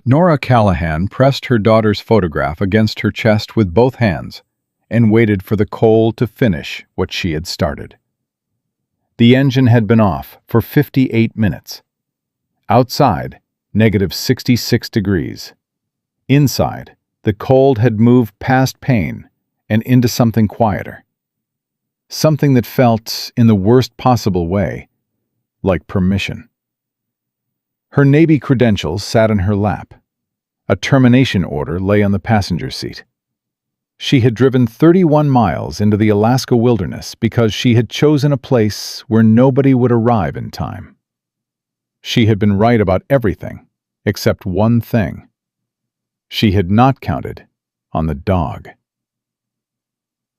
Nora Callahan pressed her daughter's photograph against her chest with both hands and waited for the coal to finish what she had started. The engine had been off for 58 minutes. Outside, -66 degrees. Inside, the cold had moved past pain and into something quieter. Something that felt, in the worst possible way, like permission. Her Navy credentials sat in her lap. A termination order lay on the passenger seat. She had driven 31 miles into the Alaska wilderness because she had chosen a place where nobody would arrive in time. She had been right about everything, except one thing. She had not counted on the dog.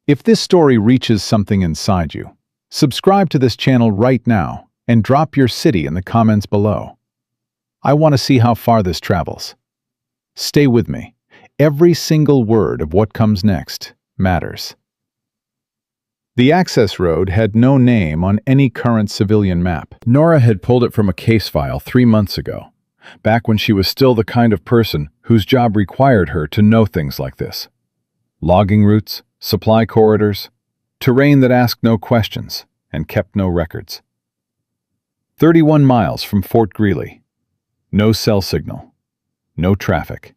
If this story reaches something inside you, subscribe to this channel right now and drop your city in the comments below. I want to see how far this travels. Stay with me. Every single word of what comes next matters. The access road had no name on any current civilian map. Nora had pulled it from a case file 3 months ago, back when she was still the kind of person whose job required her to know things like this. Logging routes, supply corridors, terrain that asked no questions and kept no records. 31 miles from Fort Greely. No cell signal. No traffic.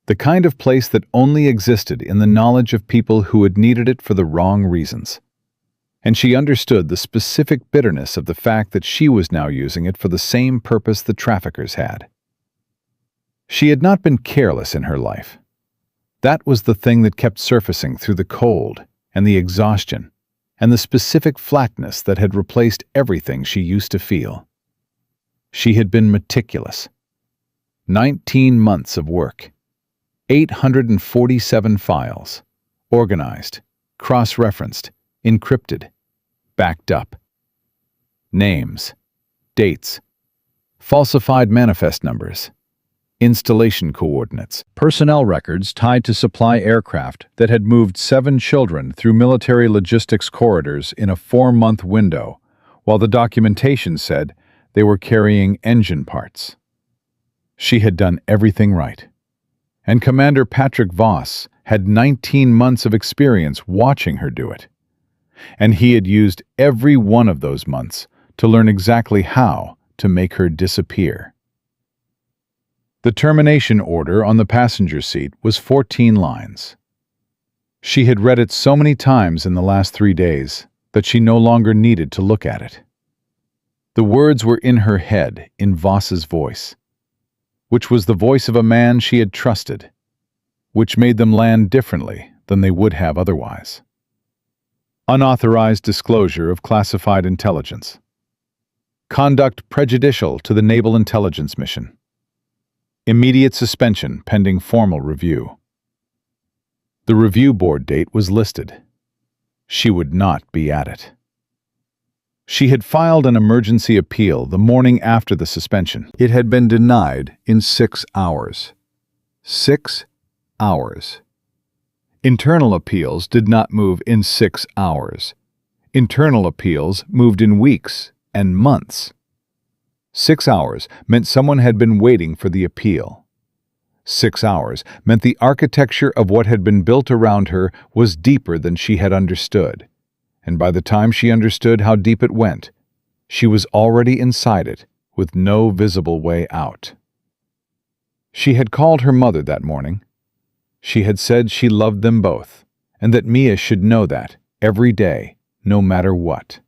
The kind of place that only existed in the knowledge of people who had needed it for the wrong reasons. And she understood the specific bitterness of the fact that she was now using it for the same purpose the traffickers had. She had not been careless in her life. That was the thing that kept surfacing through the cold and the exhaustion and the specific flatness that had replaced everything she used to feel. She had been meticulous. 19 months of work. 847 files. Organized, cross-referenced, encrypted, backed up. Names, dates, falsified manifest numbers, installation coordinates, personnel records tied to supply aircraft that had moved 7 children through military logistics corridors in a 4-month window, while the documentation said they were carrying engine parts. She had done everything right. And Commander Patrick Voss had 19 months of experience watching her do it. And he had used every one of those months to learn exactly how to make her disappear. The termination order on the passenger seat was 14 lines. She had read it so many times in the last 3 days that she no longer needed to look at it. The words were in her head in Voss's voice, which was the voice of a man she had trusted, which made them land differently than they would have otherwise. Unauthorized disclosure of classified intelligence. Conduct prejudicial to the Naval Intelligence Mission. Immediate suspension pending formal review. The review board date was listed. She would not be at it. She had filed an emergency appeal the morning after the suspension. It had been denied in 6 hours. 6 hours. Internal appeals did not move in 6 hours. Internal appeals moved in weeks and months. 6 hours meant someone had been waiting for the appeal. 6 hours meant the architecture of what had been built around her was deeper than she had understood. And by the time she understood how deep it went, she was already inside it with no visible way out. She had called her mother that morning. She had said she loved them both, and that Mia should know that every day, no matter what.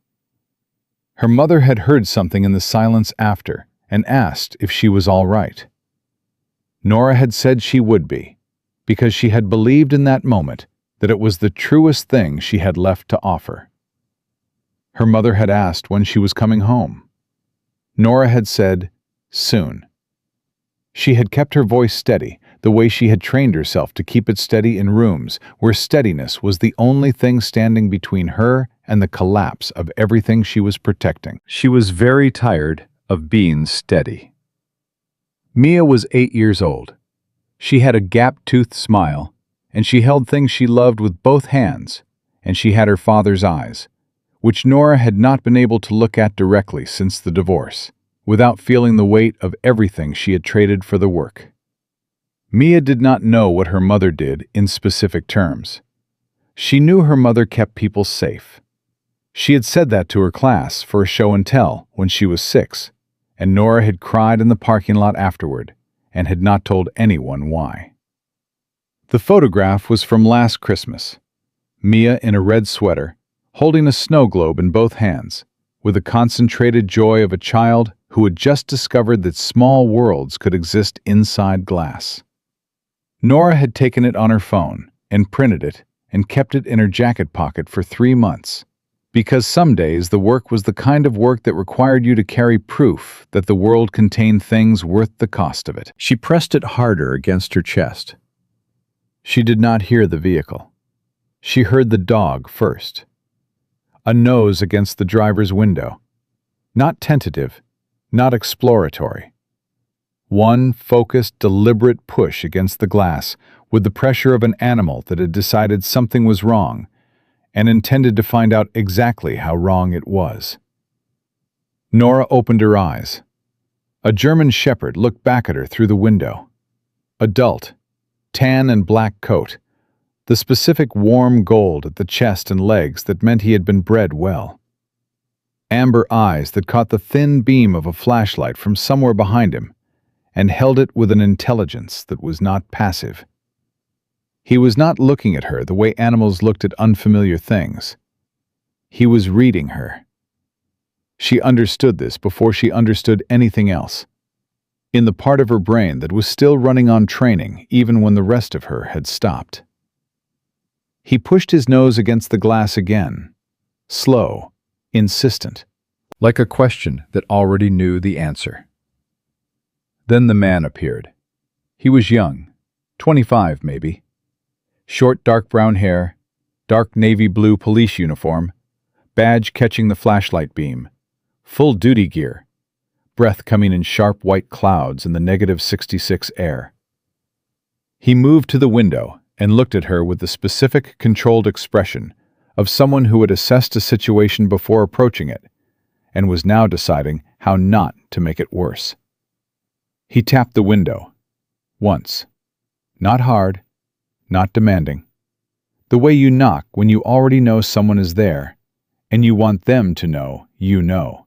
Her mother had heard something in the silence after and asked if she was all right. Nora had said she would be, because she had believed in that moment that it was the truest thing she had left to offer. Her mother had asked when she was coming home. Nora had said, soon. She had kept her voice steady, the way she had trained herself to keep it steady in rooms where steadiness was the only thing standing between her and the collapse of everything she was protecting. She was very tired of being steady. Mia was 8 years old. She had a gap-toothed smile, and she held things she loved with both hands, and she had her father's eyes, which Nora had not been able to look at directly since the divorce, without feeling the weight of everything she had traded for the work. Mia did not know what her mother did in specific terms. She knew her mother kept people safe. She had said that to her class for a show and tell when she was 6, and Nora had cried in the parking lot afterward and had not told anyone why. The photograph was from last Christmas. Mia in a red sweater, holding a snow globe in both hands, with the concentrated joy of a child who had just discovered that small worlds could exist inside glass. Nora had taken it on her phone and printed it and kept it in her jacket pocket for 3 months, because some days the work was the kind of work that required you to carry proof that the world contained things worth the cost of it. She pressed it harder against her chest. She did not hear the vehicle. She heard the dog first. A nose against the driver's window. Not tentative, not exploratory. One focused, deliberate push against the glass with the pressure of an animal that had decided something was wrong and intended to find out exactly how wrong it was. Nora opened her eyes. A German shepherd looked back at her through the window. Adult, tan and black coat, the specific warm gold at the chest and legs that meant he had been bred well. Amber eyes that caught the thin beam of a flashlight from somewhere behind him and held it with an intelligence that was not passive. He was not looking at her the way animals looked at unfamiliar things. He was reading her. She understood this before she understood anything else, in the part of her brain that was still running on training even when the rest of her had stopped. He pushed his nose against the glass again, slow, insistent, like a question that already knew the answer. Then the man appeared. He was young, 25 maybe. Short dark brown hair, dark navy blue police uniform, badge catching the flashlight beam, full duty gear, breath coming in sharp white clouds in the -66 air. He moved to the window and looked at her with the specific, controlled expression of someone who had assessed a situation before approaching it and was now deciding how not to make it worse. He tapped the window. Once. Not hard, not demanding. The way you knock when you already know someone is there, and you want them to know you know.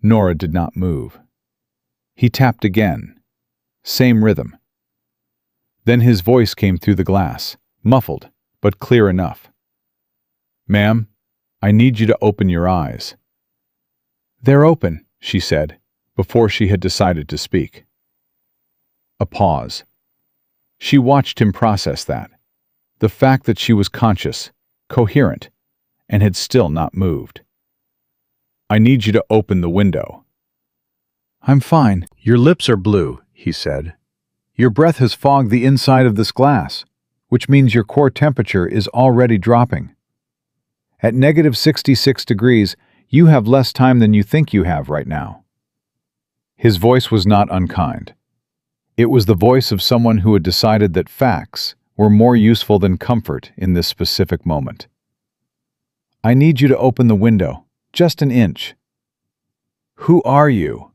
Nora did not move. He tapped again. Same rhythm. Then his voice came through the glass, muffled, but clear enough. "Ma'am, I need you to open your eyes." "They're open," she said, before she had decided to speak. A pause. She watched him process that. The fact that she was conscious, coherent, and had still not moved. "I need you to open the window." "I'm fine." "Your lips are blue," he said. "Your breath has fogged the inside of this glass, which means your core temperature is already dropping. At -66 degrees, you have less time than you think you have right now." His voice was not unkind. It was the voice of someone who had decided that facts were more useful than comfort in this specific moment. "I need you to open the window, just an inch." "Who are you?"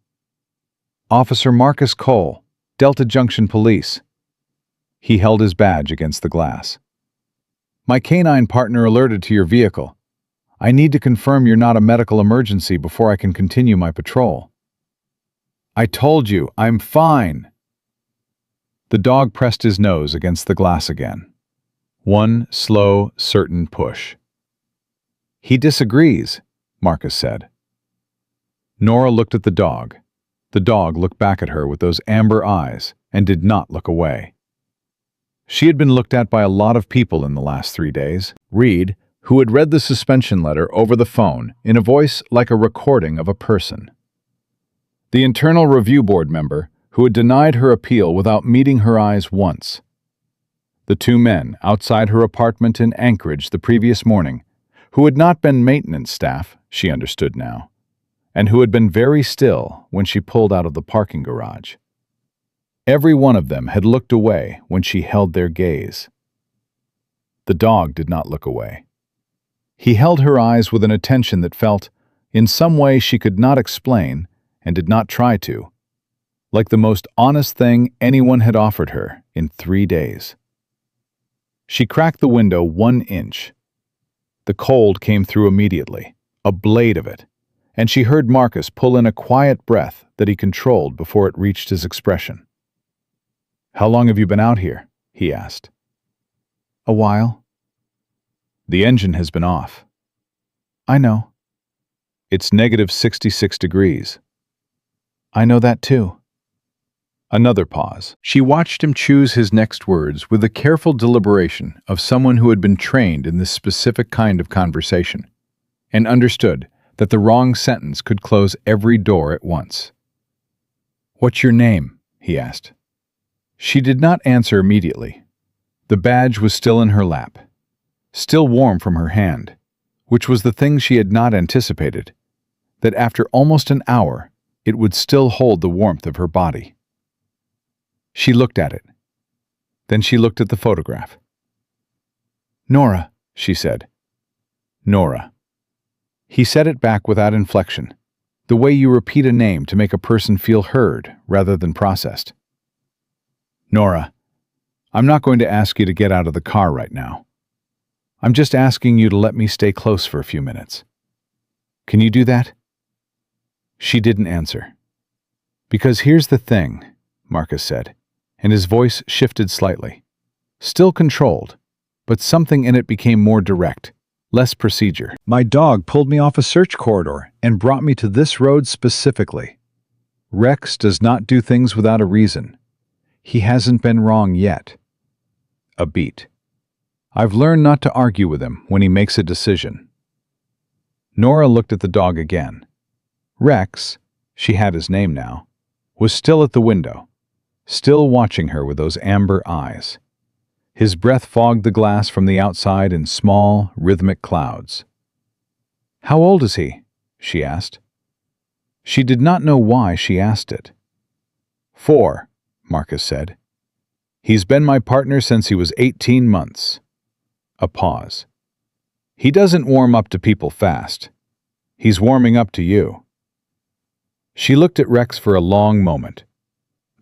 "Officer Marcus Cole, Delta Junction Police." He held his badge against the glass. "My canine partner alerted to your vehicle. I need to confirm you're not a medical emergency before I can continue my patrol." "I told you, I'm fine." The dog pressed his nose against the glass again. One slow, certain push. "He disagrees," Marcus said. Nora looked at the dog. The dog looked back at her with those amber eyes and did not look away. She had been looked at by a lot of people in the last 3 days. Reed, who had read the suspension letter over the phone in a voice like a recording of a person. The Internal Review Board member who had denied her appeal without meeting her eyes once. The 2 men outside her apartment in Anchorage the previous morning, who had not been maintenance staff, she understood now, and who had been very still when she pulled out of the parking garage. Every one of them had looked away when she held their gaze. The dog did not look away. He held her eyes with an attention that felt, in some way she could not explain and did not try to, like the most honest thing anyone had offered her in 3 days. She cracked the window 1 inch. The cold came through immediately, a blade of it, and she heard Marcus pull in a quiet breath that he controlled before it reached his expression. "How long have you been out here?" he asked. "A while." "The engine has been off." "I know." "It's negative 66 degrees." "I know that too." Another pause. She watched him choose his next words with the careful deliberation of someone who had been trained in this specific kind of conversation, and understood that the wrong sentence could close every door at once. "What's your name?" he asked. She did not answer immediately. The badge was still in her lap, still warm from her hand, which was the thing she had not anticipated, that after almost an hour it would still hold the warmth of her body. She looked at it. Then she looked at the photograph. "Nora," she said. "Nora." He said it back without inflection, the way you repeat a name to make a person feel heard rather than processed. "Nora, I'm not going to ask you to get out of the car right now. I'm just asking you to let me stay close for a few minutes. Can you do that?" She didn't answer. "Because here's the thing," Marcus said, and his voice shifted slightly. Still controlled, but something in it became more direct, less procedure. "My dog pulled me off a search corridor and brought me to this road specifically. Rex does not do things without a reason. He hasn't been wrong yet." A beat. "I've learned not to argue with him when he makes a decision." Nora looked at the dog again. Rex, she had his name now, was still at the window, still watching her with those amber eyes. His breath fogged the glass from the outside in small, rhythmic clouds. "How old is he?" she asked. She did not know why she asked it. "4, Marcus said. "He's been my partner since he was 18 months. A pause. "He doesn't warm up to people fast. He's warming up to you." She looked at Rex for a long moment.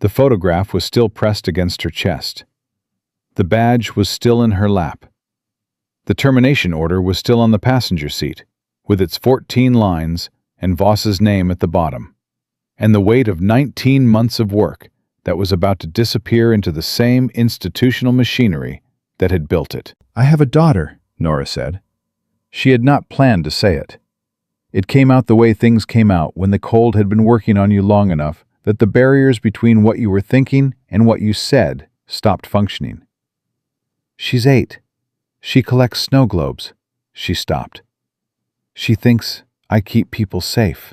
The photograph was still pressed against her chest. The badge was still in her lap. The termination order was still on the passenger seat, with its 14 lines and Voss's name at the bottom, and the weight of 19 months of work that was about to disappear into the same institutional machinery that had built it. "I have a daughter," Nora said. She had not planned to say it. It came out the way things came out when the cold had been working on you long enough that the barriers between what you were thinking and what you said stopped functioning. "She's 8. She collects snow globes." She stopped. "She thinks I keep people safe."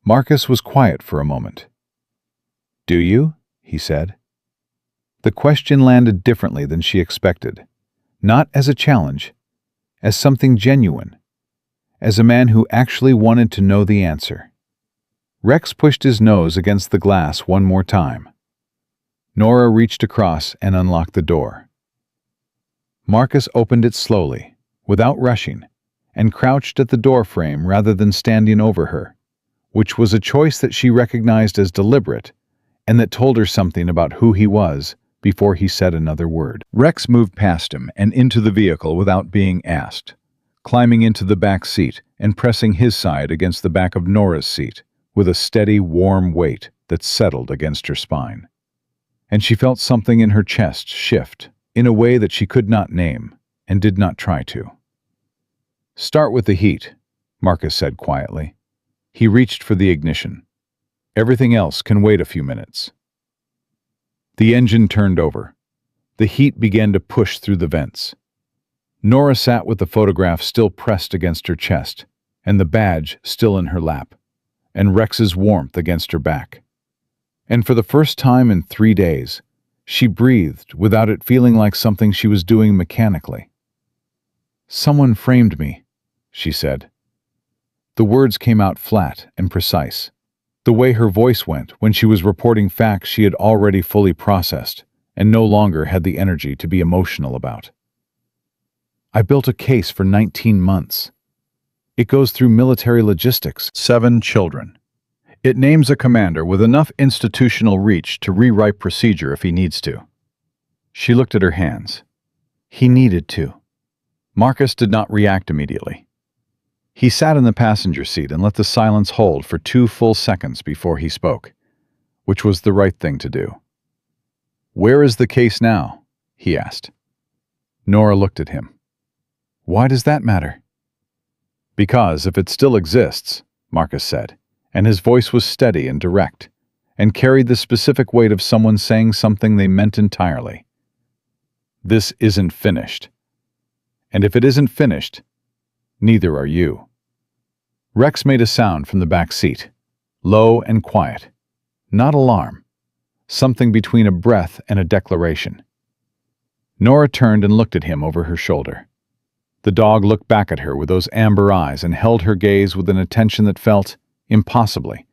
Marcus was quiet for a moment. "Do you?" he said. The question landed differently than she expected, not as a challenge, as something genuine, as a man who actually wanted to know the answer. Rex pushed his nose against the glass one more time. Nora reached across and unlocked the door. Marcus opened it slowly, without rushing, and crouched at the door frame rather than standing over her, which was a choice that she recognized as deliberate and that told her something about who he was before he said another word. Rex moved past him and into the vehicle without being asked, climbing into the back seat and pressing his side against the back of Nora's seat with a steady, warm weight that settled against her spine. And she felt something in her chest shift in a way that she could not name and did not try to. "Start with the heat," Marcus said quietly. He reached for the ignition. "Everything else can wait a few minutes." The engine turned over. The heat began to push through the vents. Nora sat with the photograph still pressed against her chest, and the badge still in her lap, and Rex's warmth against her back. And for the first time in 3 days, she breathed without it feeling like something she was doing mechanically. "Someone framed me," she said. The words came out flat and precise, the way her voice went when she was reporting facts she had already fully processed and no longer had the energy to be emotional about. "I built a case for 19 months. It goes through military logistics, 7 children. It names a commander with enough institutional reach to rewrite procedure if he needs to. She looked at her hands. He needed to. Marcus did not react immediately. He sat in the passenger seat and let the silence hold for 2 full seconds before he spoke, which was the right thing to do. "Where is the case now?" he asked. Nora looked at him. "Why does that matter?" "Because if it still exists," Marcus said, and his voice was steady and direct, and carried the specific weight of someone saying something they meant entirely. "This isn't finished. And if it isn't finished, neither are you." Rex made a sound from the back seat, low and quiet. Not alarm. Something between a breath and a declaration. Nora turned and looked at him over her shoulder. The dog looked back at her with those amber eyes and held her gaze with an attention that felt, impossibly,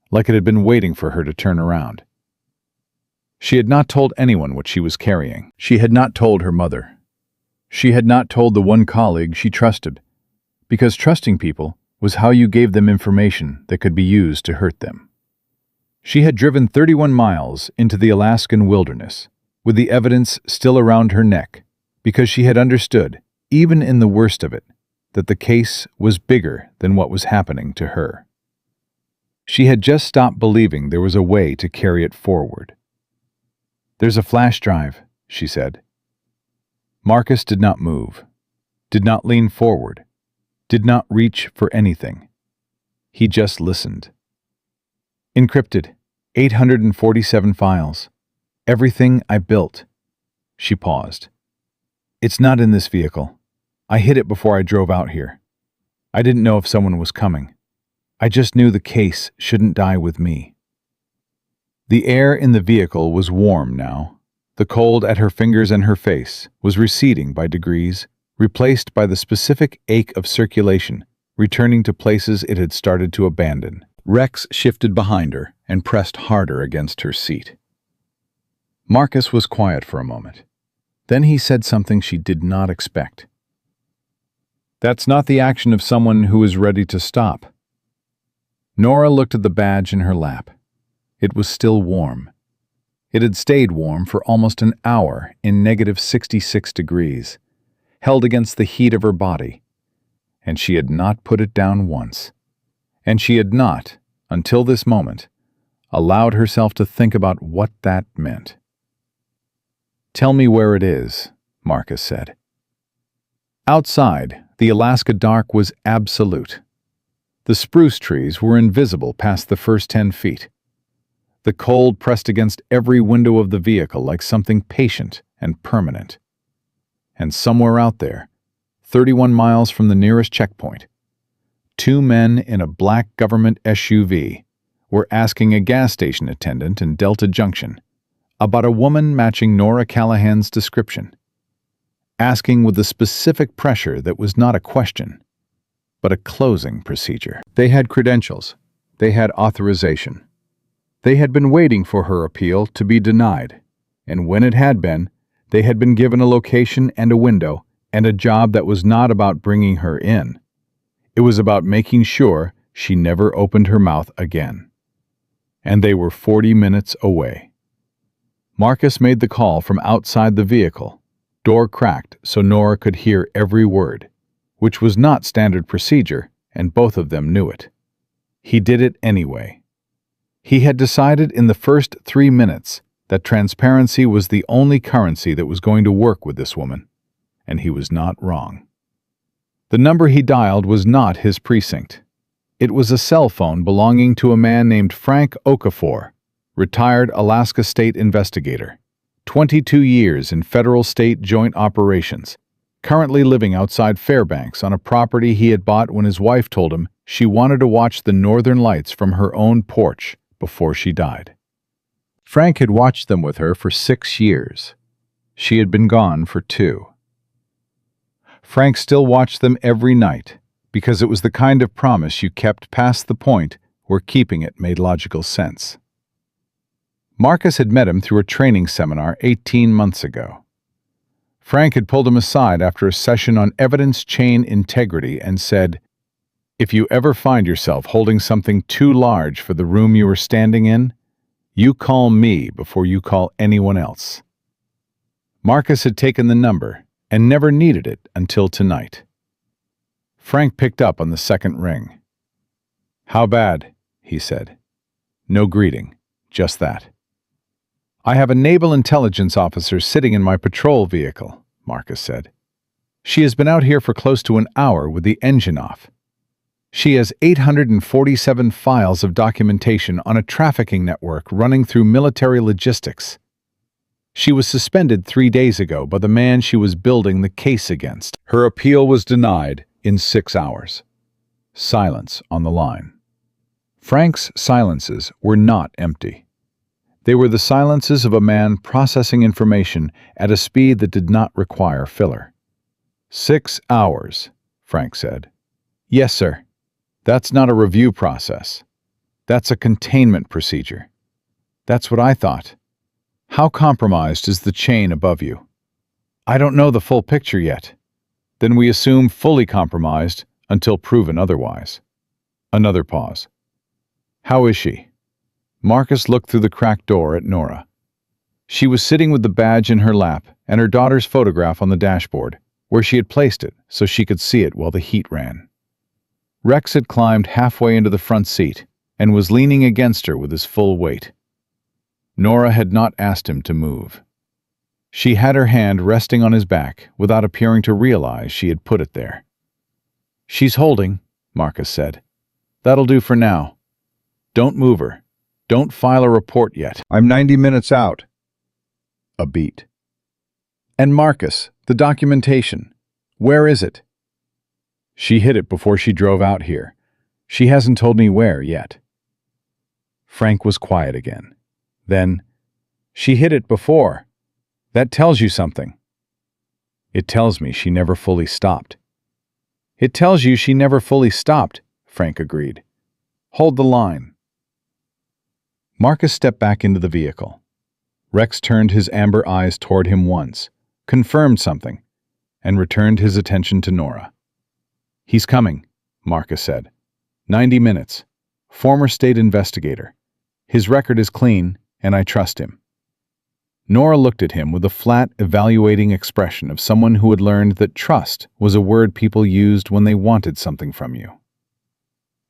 like it had been waiting for her to turn around. She had not told anyone what she was carrying. She had not told her mother. She had not told the one colleague she trusted, because trusting people was how you gave them information that could be used to hurt them. She had driven 31 miles into the Alaskan wilderness, with the evidence still around her neck, because she had understood, even in the worst of it, that the case was bigger than what was happening to her. She had just stopped believing there was a way to carry it forward. "There's a flash drive," she said. Marcus did not move, did not lean forward, did not reach for anything. He just listened. "Encrypted, 847 files. Everything I built." She paused. "It's not in this vehicle. I hid it before I drove out here. I didn't know if someone was coming. I just knew the case shouldn't die with me." The air in the vehicle was warm now. The cold at her fingers and her face was receding by degrees, replaced by the specific ache of circulation, returning to places it had started to abandon. Rex shifted behind her and pressed harder against her seat. Marcus was quiet for a moment. Then he said something she did not expect. "That's not the action of someone who is ready to stop." Nora looked at the badge in her lap. It was still warm. It had stayed warm for almost an hour in -66 degrees, held against the heat of her body, and she had not put it down once. And she had not, until this moment, allowed herself to think about what that meant. "Tell me where it is," Marcus said. Outside, the Alaska dark was absolute. The spruce trees were invisible past the first 10 feet. The cold pressed against every window of the vehicle like something patient and permanent. And somewhere out there, 31 miles from the nearest checkpoint, 2 men in a black government SUV were asking a gas station attendant in Delta Junction about a woman matching Nora Callahan's description, asking with a specific pressure that was not a question, but a closing procedure. They had credentials. They had authorization. They had been waiting for her appeal to be denied, and when it had been, they had been given a location and a window and a job that was not about bringing her in. It was about making sure she never opened her mouth again. And they were 40 minutes away. Marcus made the call from outside the vehicle, door cracked so Nora could hear every word, which was not standard procedure, and both of them knew it. He did it anyway. He had decided in the first 3 minutes that transparency was the only currency that was going to work with this woman, and he was not wrong. The number he dialed was not his precinct. It was a cell phone belonging to a man named Frank Okafor, retired Alaska State investigator, 22 years in federal state joint operations, currently living outside Fairbanks on a property he had bought when his wife told him she wanted to watch the northern lights from her own porch before she died. Frank had watched them with her for 6 years. She had been gone for 2. Frank still watched them every night because it was the kind of promise you kept past the point where keeping it made logical sense. Marcus had met him through a training seminar 18 months ago. Frank had pulled him aside after a session on evidence chain integrity and said, If you ever find yourself holding something too large for the room you are standing in, you call me before you call anyone else. Marcus had taken the number and never needed it until tonight. Frank picked up on the second ring. "How bad?" he said. No greeting, just that. "I have a naval intelligence officer sitting in my patrol vehicle," Marcus said. "She has been out here for close to an hour with the engine off. She has 847 files of documentation on a trafficking network running through military logistics. She was suspended 3 days ago by the man she was building the case against. Her appeal was denied in 6 hours." Silence on the line. Frank's silences were not empty. They were the silences of a man processing information at a speed that did not require filler. 6 hours, Frank said. "Yes, sir. That's not a review process. That's a containment procedure." "That's what I thought. How compromised is the chain above you?" "I don't know the full picture yet." "Then we assume fully compromised until proven otherwise." Another pause. "How is she?" Marcus looked through the cracked door at Nora. She was sitting with the badge in her lap and her daughter's photograph on the dashboard, where she had placed it so she could see it while the heat ran. Rex had climbed halfway into the front seat and was leaning against her with his full weight. Nora had not asked him to move. She had her hand resting on his back without appearing to realize she had put it there. "She's holding," Marcus said. "That'll do for now. Don't move her. Don't file a report yet. I'm 90 minutes out." A beat. "And Marcus, the documentation. Where is it?" "She hid it before she drove out here. She hasn't told me where yet." Frank was quiet again. Then, "She hid it before. That tells you something." "It tells me she never fully stopped." "It tells you she never fully stopped," Frank agreed. "Hold the line." Marcus stepped back into the vehicle. Rex turned his amber eyes toward him once, confirmed something, and returned his attention to Nora. "He's coming," Marcus said. 90 minutes. Former state investigator. His record is clean, and I trust him." Nora looked at him with a flat, evaluating expression of someone who had learned that trust was a word people used when they wanted something from you.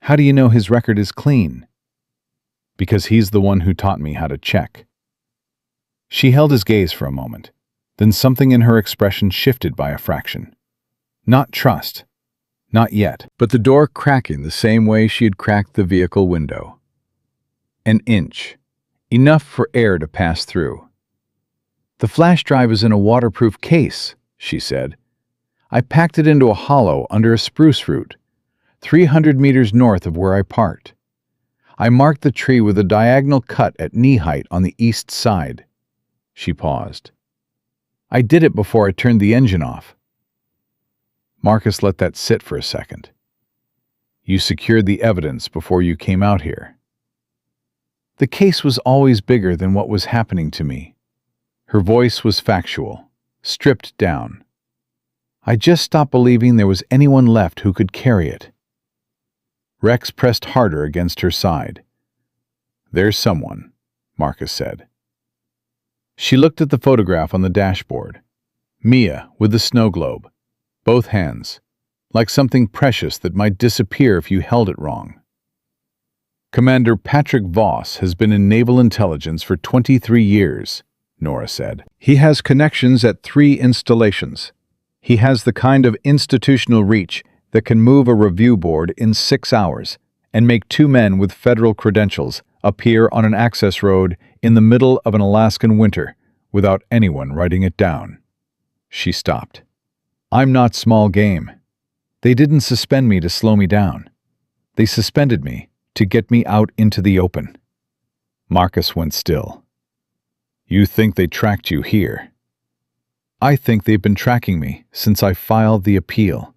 "How do you know his record is clean?" "Because he's the one who taught me how to check." She held his gaze for a moment, then something in her expression shifted by a fraction. Not trust. Not yet, but the door cracking the same way she had cracked the vehicle window. An inch. Enough for air to pass through. "The flash drive is in a waterproof case," she said. "I packed it into a hollow under a spruce root, 300 meters north of where I parked. I marked the tree with a diagonal cut at knee height on the east side." She paused. "I did it before I turned the engine off." Marcus let that sit for a second. "You secured the evidence before you came out here." "The case was always bigger than what was happening to me." Her voice was factual, stripped down. "I just stopped believing there was anyone left who could carry it." Rex pressed harder against her side. "There's someone," Marcus said. She looked at the photograph on the dashboard. Mia with the snow globe, both hands, like something precious that might disappear if you held it wrong. "Commander Patrick Voss has been in naval intelligence for 23 years, Nora said. "He has connections at 3 installations. He has the kind of institutional reach that can move a review board in 6 hours and make 2 men with federal credentials appear on an access road in the middle of an Alaskan winter without anyone writing it down." She stopped. "I'm not small game. They didn't suspend me to slow me down. They suspended me to get me out into the open." Marcus went still. "You think they tracked you here?" "I think they've been tracking me since I filed the appeal."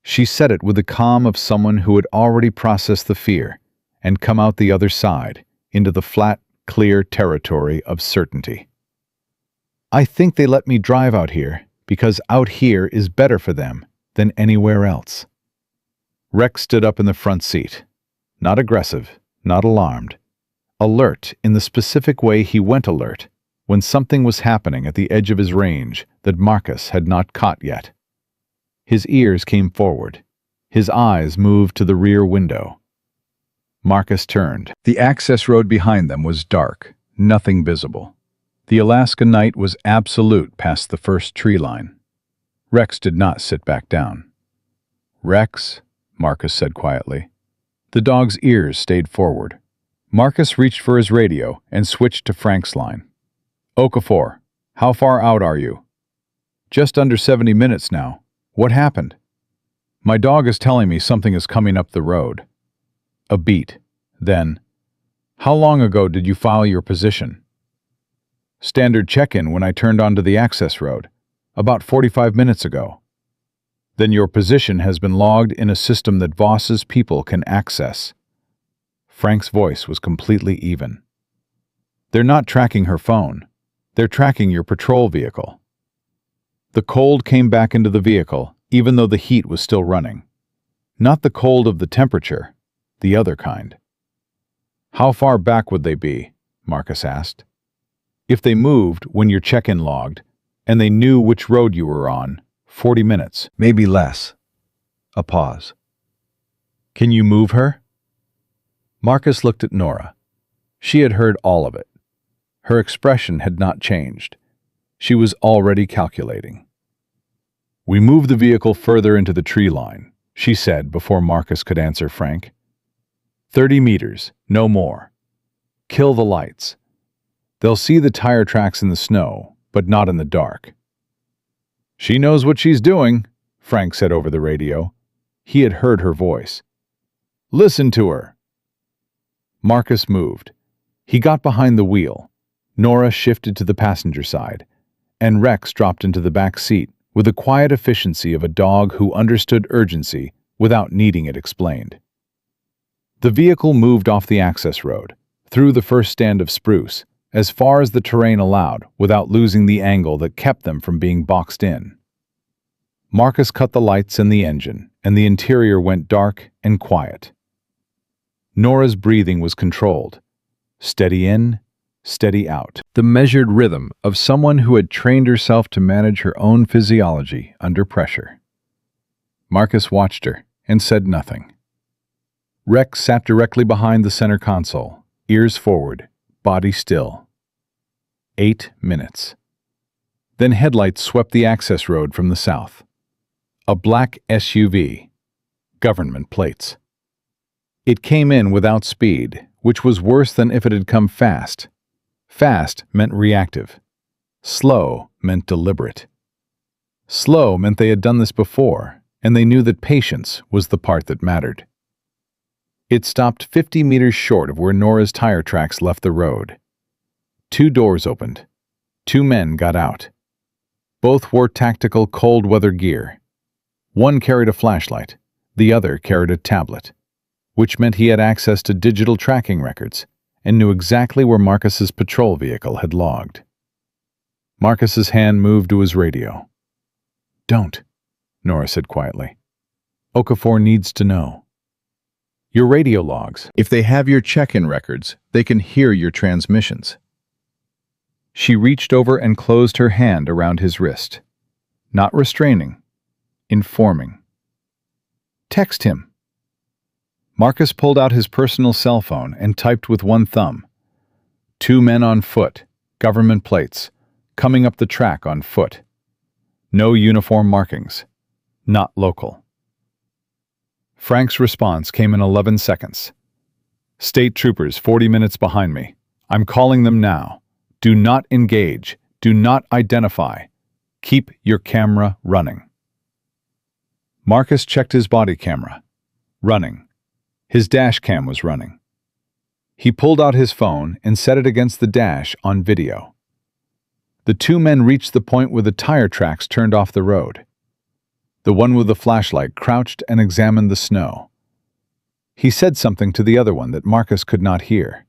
She said it with the calm of someone who had already processed the fear and come out the other side into the flat, clear territory of certainty. "I think they let me drive out here because out here is better for them than anywhere else." Rex stood up in the front seat. Not aggressive, not alarmed. Alert in the specific way he went alert when something was happening at the edge of his range that Marcus had not caught yet. His ears came forward. His eyes moved to the rear window. Marcus turned. The access road behind them was dark, nothing visible. The Alaska night was absolute past the first tree line. Rex did not sit back down. "Rex," Marcus said quietly. The dog's ears stayed forward. Marcus reached for his radio and switched to Frank's line. "Okafor, how far out are you?" "Just under 70 minutes now. What happened?" "My dog is telling me something is coming up the road." A beat. Then, "How long ago did you file your position?" "Standard check-in when I turned onto the access road. About 45 minutes ago." "Then your position has been logged in a system that Voss's people can access." Frank's voice was completely even. "They're not tracking her phone. They're tracking your patrol vehicle." The cold came back into the vehicle, even though the heat was still running. Not the cold of the temperature, the other kind. "How far back would they be?" Marcus asked. "If they moved when your check-in logged, and they knew which road you were on, 40 minutes, maybe less." A pause. "Can you move her?" Marcus looked at Nora. She had heard all of it. Her expression had not changed. She was already calculating. "We moved the vehicle further into the tree line," she said before Marcus could answer Frank. 30 meters, no more. Kill the lights. They'll see the tire tracks in the snow, but not in the dark." "She knows what she's doing," Frank said over the radio. He had heard her voice. "Listen to her." Marcus moved. He got behind the wheel. Nora shifted to the passenger side, and Rex dropped into the back seat with the quiet efficiency of a dog who understood urgency without needing it explained. The vehicle moved off the access road, through the first stand of spruce, as far as the terrain allowed without losing the angle that kept them from being boxed in. Marcus cut the lights in the engine, and the interior went dark and quiet. Nora's breathing was controlled. Steady in, steady out. The measured rhythm of someone who had trained herself to manage her own physiology under pressure. Marcus watched her and said nothing. Rex sat directly behind the center console, ears forward, body still. 8 minutes. Then headlights swept the access road from the south. A black SUV. Government plates. It came in without speed, which was worse than if it had come fast. Fast meant reactive. Slow meant deliberate. Slow meant they had done this before, and they knew that patience was the part that mattered. It stopped 50 meters short of where Nora's tire tracks left the road. 2 doors opened. 2 men got out. Both wore tactical cold-weather gear. One carried a flashlight, the other carried a tablet, which meant he had access to digital tracking records and knew exactly where Marcus's patrol vehicle had logged. Marcus's hand moved to his radio. "Don't," Nora said quietly. "Okafor needs to know. Your radio logs. If they have your check-in records, they can hear your transmissions." She reached over and closed her hand around his wrist. Not restraining, informing. "Text him." Marcus pulled out his personal cell phone and typed with one thumb. 2 men on foot, government plates, coming up the track on foot. No uniform markings. Not local. Frank's response came in 11 seconds. "State troopers 40 minutes behind me. I'm calling them now. Do not engage. Do not identify. Keep your camera running." Marcus checked his body camera. Running. His dash cam was running. He pulled out his phone and set it against the dash on video. The 2 men reached the point where the tire tracks turned off the road. The one with the flashlight crouched and examined the snow. He said something to the other one that Marcus could not hear.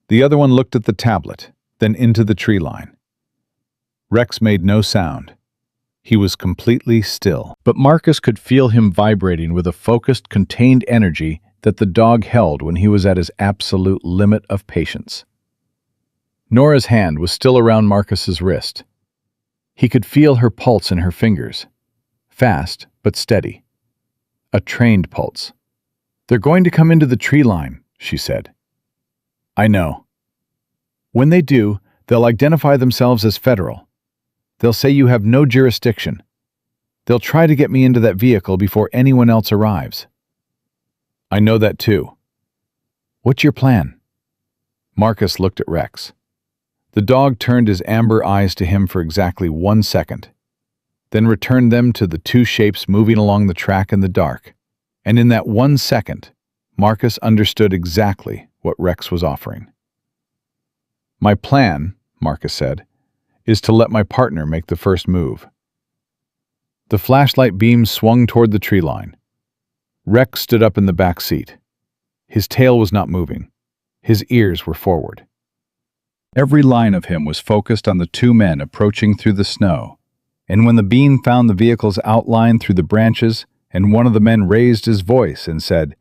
The other one looked at the tablet, then into the tree line. Rex made no sound. He was completely still, but Marcus could feel him vibrating with a focused, contained energy that the dog held when he was at his absolute limit of patience. Nora's hand was still around Marcus's wrist. He could feel her pulse in her fingers, fast but steady. A trained pulse. "They're going to come into the tree line," she said. "I know. When they do, they'll identify themselves as federal. They'll say you have no jurisdiction. They'll try to get me into that vehicle before anyone else arrives." "I know that too. What's your plan?" Marcus looked at Rex. The dog turned his amber eyes to him for exactly 1 second, then returned them to the two shapes moving along the track in the dark. And in that 1 second, Marcus understood exactly what Rex was offering. "My plan," Marcus said, "is to let my partner make the first move." The flashlight beam swung toward the tree line. Rex stood up in the back seat. His tail was not moving. His ears were forward. Every line of him was focused on the two men approaching through the snow, and when the beam found the vehicle's outline through the branches, and one of the men raised his voice and said,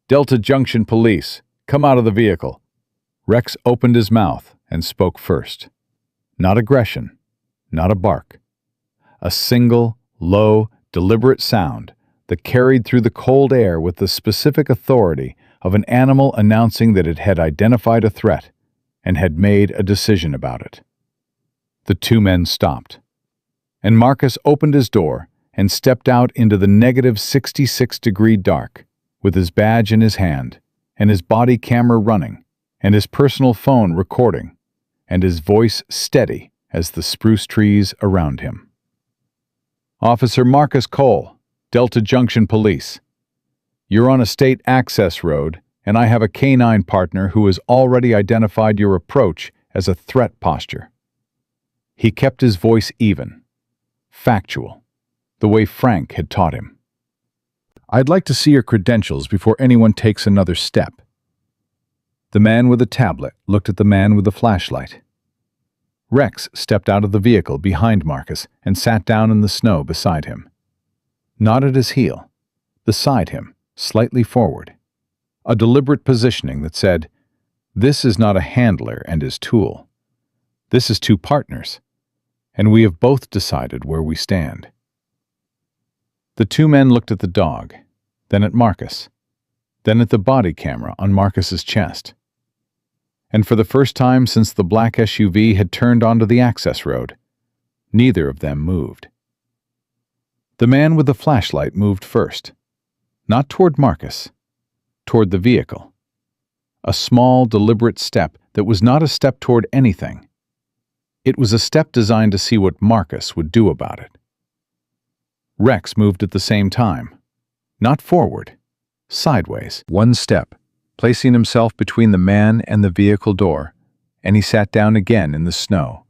"Delta Junction Police, come out of the vehicle," Rex opened his mouth and spoke first. Not aggression, not a bark. A single, low, deliberate sound that carried through the cold air with the specific authority of an animal announcing that it had identified a threat and had made a decision about it. The two men stopped, and Marcus opened his door and stepped out into the negative 66-degree dark, with his badge in his hand, and his body camera running, and his personal phone recording, and his voice steady as the spruce trees around him. "Officer Marcus Cole, Delta Junction Police. You're on a state access road, and I have a canine partner who has already identified your approach as a threat posture." He kept his voice even, factual, the way Frank had taught him. "I'd like to see your credentials before anyone takes another step." The man with the tablet looked at the man with the flashlight. Rex stepped out of the vehicle behind Marcus and sat down in the snow beside him. Not at his heel, beside him, slightly forward. A deliberate positioning that said, "This is not a handler and his tool. This is two partners, and we have both decided where we stand." The two men looked at the dog, then at Marcus, then at the body camera on Marcus's chest. And for the first time since the black SUV had turned onto the access road, neither of them moved. The man with the flashlight moved first, not toward Marcus, toward the vehicle. A small, deliberate step that was not a step toward anything. It was a step designed to see what Marcus would do about it. Rex moved at the same time, not forward, sideways. 1 step, placing himself between the man and the vehicle door, and he sat down again in the snow,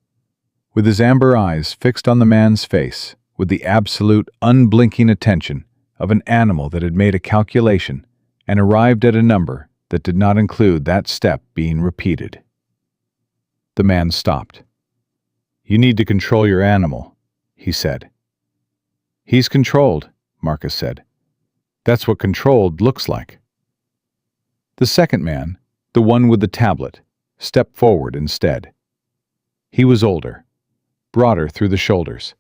with his amber eyes fixed on the man's face, with the absolute, unblinking attention of an animal that had made a calculation and arrived at a number that did not include that step being repeated. The man stopped. "You need to control your animal," he said. "He's controlled," Marcus said. "That's what controlled looks like." The second man, the one with the tablet, stepped forward instead. He was older, broader through the shoulders.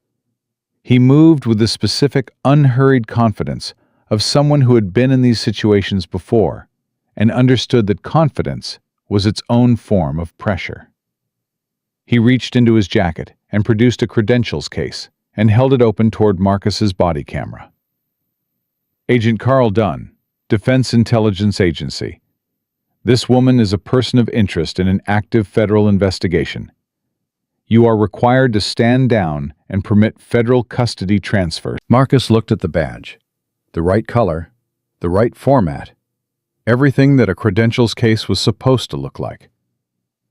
He moved with the specific, unhurried confidence of someone who had been in these situations before and understood that confidence was its own form of pressure. He reached into his jacket and produced a credentials case and held it open toward Marcus's body camera. "Agent Carl Dunn, Defense Intelligence Agency. This woman is a person of interest in an active federal investigation. You are required to stand down and permit federal custody transfer." Marcus looked at the badge. The right color, the right format, everything that a credentials case was supposed to look like.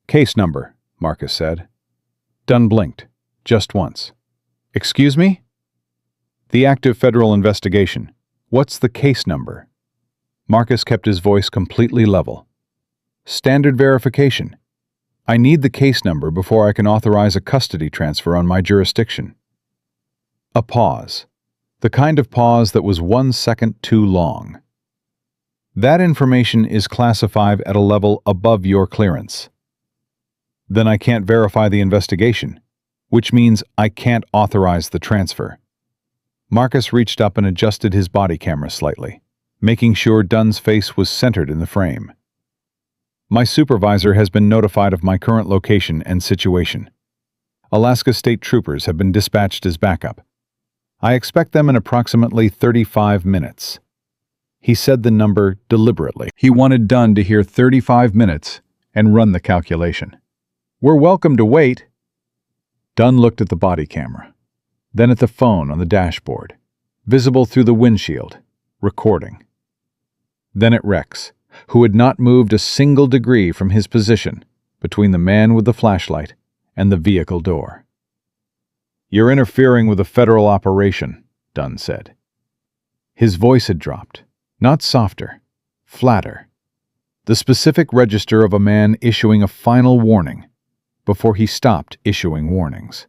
"Case number," Marcus said. Dunn blinked, just once. "Excuse me?" "The active federal investigation. What's the case number?" Marcus kept his voice completely level. "Standard verification. I need the case number before I can authorize a custody transfer on my jurisdiction." A pause. The kind of pause that was 1 second too long. That information is classified at a level above your clearance. Then I can't verify the investigation, which means I can't authorize the transfer. Marcus reached up and adjusted his body camera slightly, making sure Dunn's face was centered in the frame. My supervisor has been notified of my current location and situation. Alaska State Troopers have been dispatched as backup. I expect them in approximately 35 minutes. He said the number deliberately. He wanted Dunn to hear 35 minutes and run the calculation. We're welcome to wait. Dunn looked at the body camera, then at the phone on the dashboard, visible through the windshield, recording. Then at Rex, who had not moved a single degree from his position between the man with the flashlight and the vehicle door. You're interfering with a federal operation, Dunn said. His voice had dropped, not softer, flatter. The specific register of a man issuing a final warning before he stopped issuing warnings.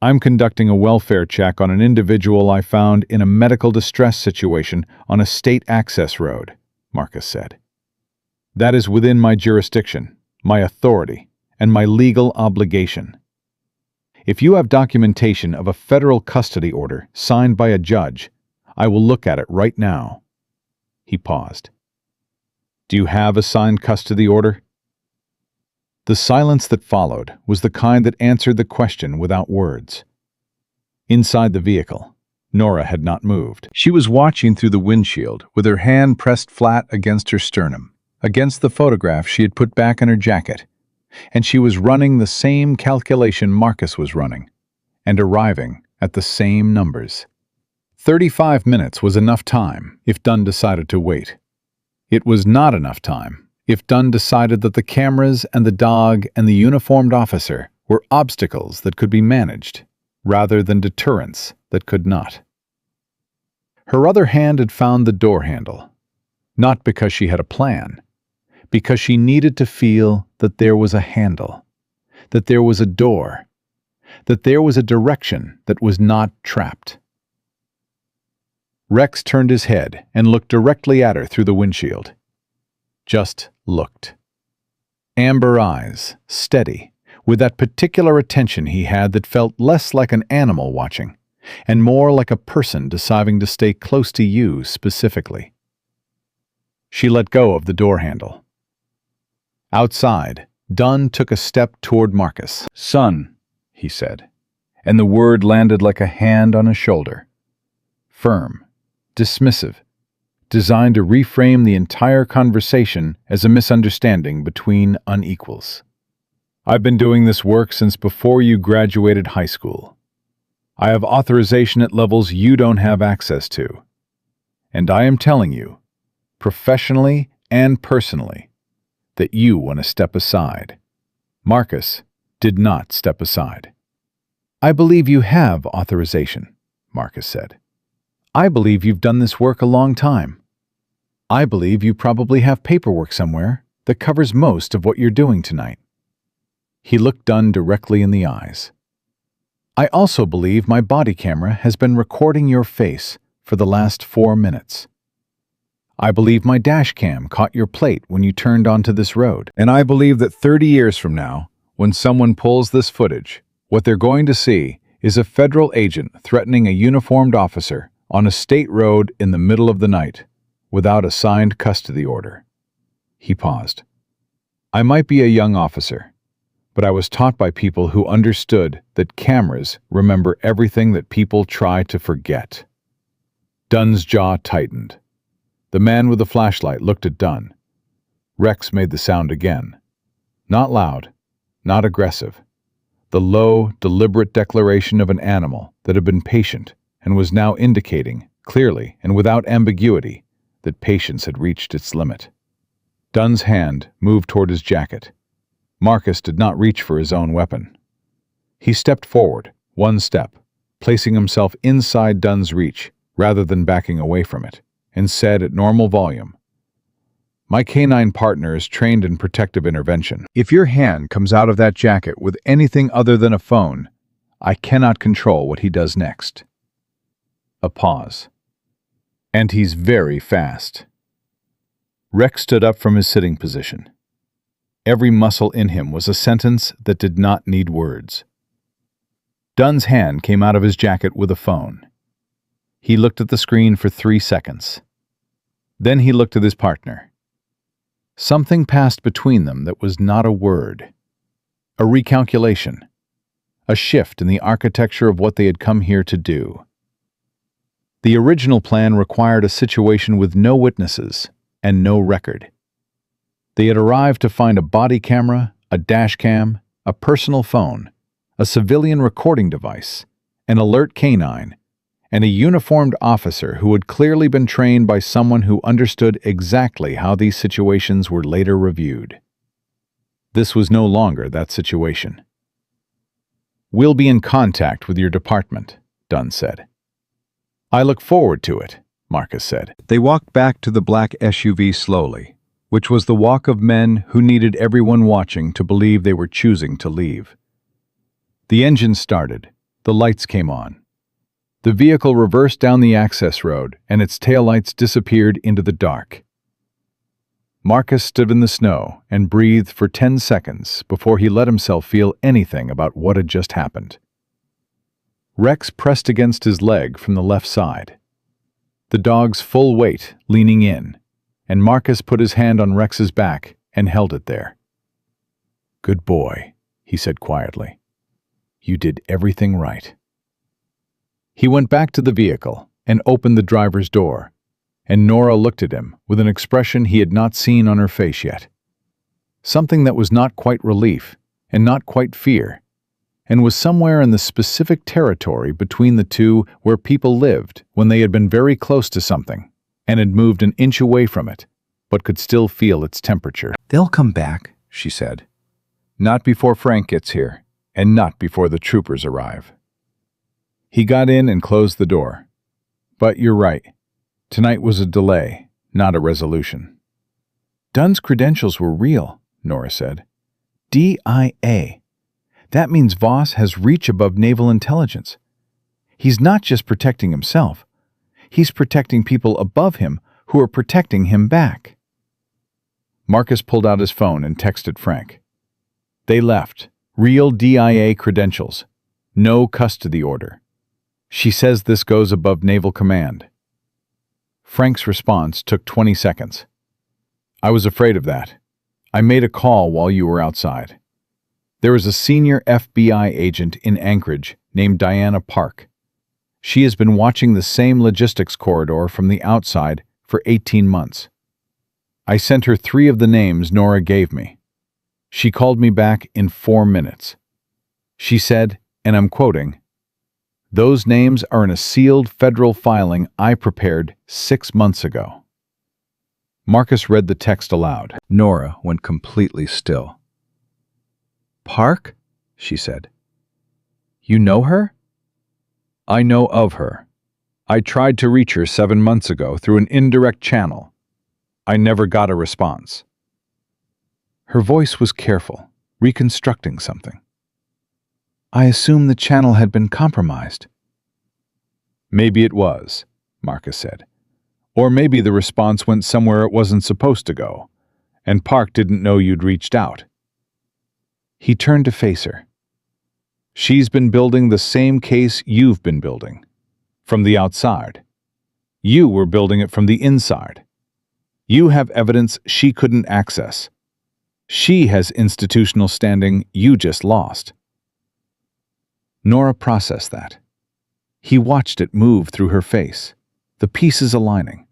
I'm conducting a welfare check on an individual I found in a medical distress situation on a state access road, Marcus said. That is within my jurisdiction, my authority, and my legal obligation. If you have documentation of a federal custody order signed by a judge, I will look at it right now. He paused. Do you have a signed custody order? The silence that followed was the kind that answered the question without words. Inside the vehicle, Nora had not moved. She was watching through the windshield with her hand pressed flat against her sternum, against the photograph she had put back in her jacket, and she was running the same calculation Marcus was running, and arriving at the same numbers. 35 minutes was enough time if Dunn decided to wait. It was not enough time if Dunn decided that the cameras and the dog and the uniformed officer were obstacles that could be managed, rather than deterrents that could not. Her other hand had found the door handle, not because she had a plan, because she needed to feel that there was a handle, that there was a door, that there was a direction that was not trapped. Rex turned his head and looked directly at her through the windshield. Just looked. Amber eyes, steady, with that particular attention he had that felt less like an animal watching, and more like a person deciding to stay close to you specifically. She let go of the door handle. Outside, Dunn took a step toward Marcus. Son, he said, and the word landed like a hand on his shoulder. Firm, dismissive, designed to reframe the entire conversation as a misunderstanding between unequals. I've been doing this work since before you graduated high school. I have authorization at levels you don't have access to. And I am telling you, professionally and personally, that you want to step aside. Marcus did not step aside. I believe you have authorization, Marcus said. I believe you've done this work a long time. I believe you probably have paperwork somewhere that covers most of what you're doing tonight. He looked Dunn directly in the eyes. I also believe my body camera has been recording your face for the last 4 minutes. I believe my dash cam caught your plate when you turned onto this road. And I believe that 30 years from now, when someone pulls this footage, what they're going to see is a federal agent threatening a uniformed officer on a state road in the middle of the night, without a signed custody order. He paused. I might be a young officer, but I was taught by people who understood that cameras remember everything that people try to forget. Dunn's jaw tightened. The man with the flashlight looked at Dunn. Rex made the sound again. Not loud, not aggressive. The low, deliberate declaration of an animal that had been patient and was now indicating, clearly and without ambiguity, that patience had reached its limit. Dunn's hand moved toward his jacket. Marcus did not reach for his own weapon. He stepped forward, 1 step, placing himself inside Dunn's reach rather than backing away from it, and said at normal volume, "My canine partner is trained in protective intervention. If your hand comes out of that jacket with anything other than a phone, I cannot control what he does next. A pause. And he's very fast. Rex stood up from his sitting position. Every muscle in him was a sentence that did not need words. Dunn's hand came out of his jacket with a phone. He looked at the screen for 3 seconds. Then he looked at his partner. Something passed between them that was not a word. A recalculation. A shift in the architecture of what they had come here to do. The original plan required a situation with no witnesses and no record. They had arrived to find a body camera, a dash cam, a personal phone, a civilian recording device, an alert canine, and a uniformed officer who had clearly been trained by someone who understood exactly how these situations were later reviewed. This was no longer that situation. "We'll be in contact with your department," Dunn said. "I look forward to it," Marcus said. They walked back to the black SUV slowly, which was the walk of men who needed everyone watching to believe they were choosing to leave. The engine started. The lights came on. The vehicle reversed down the access road, and its taillights disappeared into the dark. Marcus stood in the snow and breathed for 10 seconds before he let himself feel anything about what had just happened. Rex pressed against his leg from the left side, the dog's full weight leaning in, and Marcus put his hand on Rex's back and held it there. "Good boy," he said quietly. "You did everything right." He went back to the vehicle and opened the driver's door, and Nora looked at him with an expression he had not seen on her face yet. Something that was not quite relief and not quite fear, and was somewhere in the specific territory between the two where people lived when they had been very close to something and had moved an inch away from it, but could still feel its temperature. "They'll come back," she said. "Not before Frank gets here, and not before the troopers arrive." He got in and closed the door. "But you're right. Tonight was a delay, not a resolution." "Dunn's credentials were real," Nora said. "DIA. That means Voss has reach above naval intelligence. He's not just protecting himself. He's protecting people above him who are protecting him back." Marcus pulled out his phone and texted Frank. They left. Real DIA credentials. No custody order. She says this goes above Naval Command. Frank's response took 20 seconds. "I was afraid of that. I made a call while you were outside. There is a senior FBI agent in Anchorage named Diana Park. She has been watching the same logistics corridor from the outside for 18 months. I sent her 3 of the names Nora gave me. She called me back in 4 minutes. She said, and I'm quoting, 'Those names are in a sealed federal filing I prepared 6 months ago.'" Marcus read the text aloud. Nora went completely still. "Park?" she said. "You know her?" "I know of her. I tried to reach her 7 months ago through an indirect channel. I never got a response." Her voice was careful, reconstructing something. "I assume the channel had been compromised." "Maybe it was," Marcus said. "Or maybe the response went somewhere it wasn't supposed to go, and Park didn't know you'd reached out." He turned to face her. "She's been building the same case you've been building, from the outside. You were building it from the inside. You have evidence she couldn't access. She has institutional standing you just lost." Nora processed that. He watched it move through her face, the pieces aligning,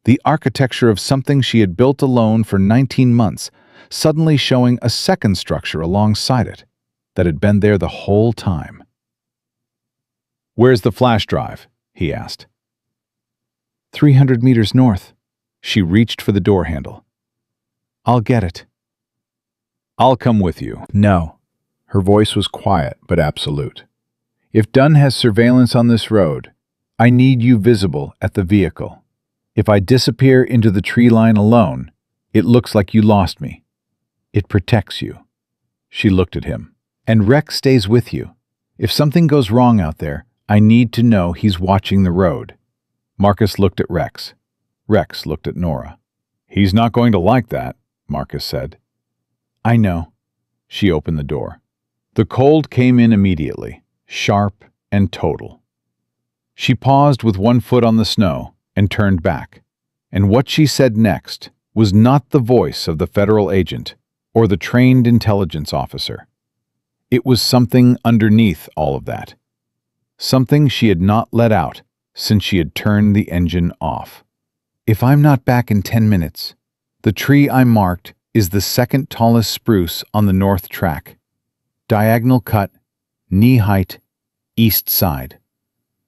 the architecture of something she had built alone for 19 months, suddenly showing a second structure alongside it that had been there the whole time. "Where's the flash drive?" he asked. 300 meters north." She reached for the door handle. "I'll get it." "I'll come with you." "No." Her voice was quiet but absolute. "If Dunn has surveillance on this road, I need you visible at the vehicle. If I disappear into the tree line alone, it looks like you lost me. It protects you." She looked at him. "And Rex stays with you. If something goes wrong out there, I need to know he's watching the road." Marcus looked at Rex. Rex looked at Nora. "He's not going to like that," Marcus said. "I know." She opened the door. The cold came in immediately, sharp and total. She paused with one foot on the snow and turned back. And what she said next was not the voice of the federal agent or the trained intelligence officer. It was something underneath all of that. Something she had not let out since she had turned the engine off. "If I'm not back in 10 minutes, the tree I marked is the second tallest spruce on the north track. Diagonal cut, knee height, east side."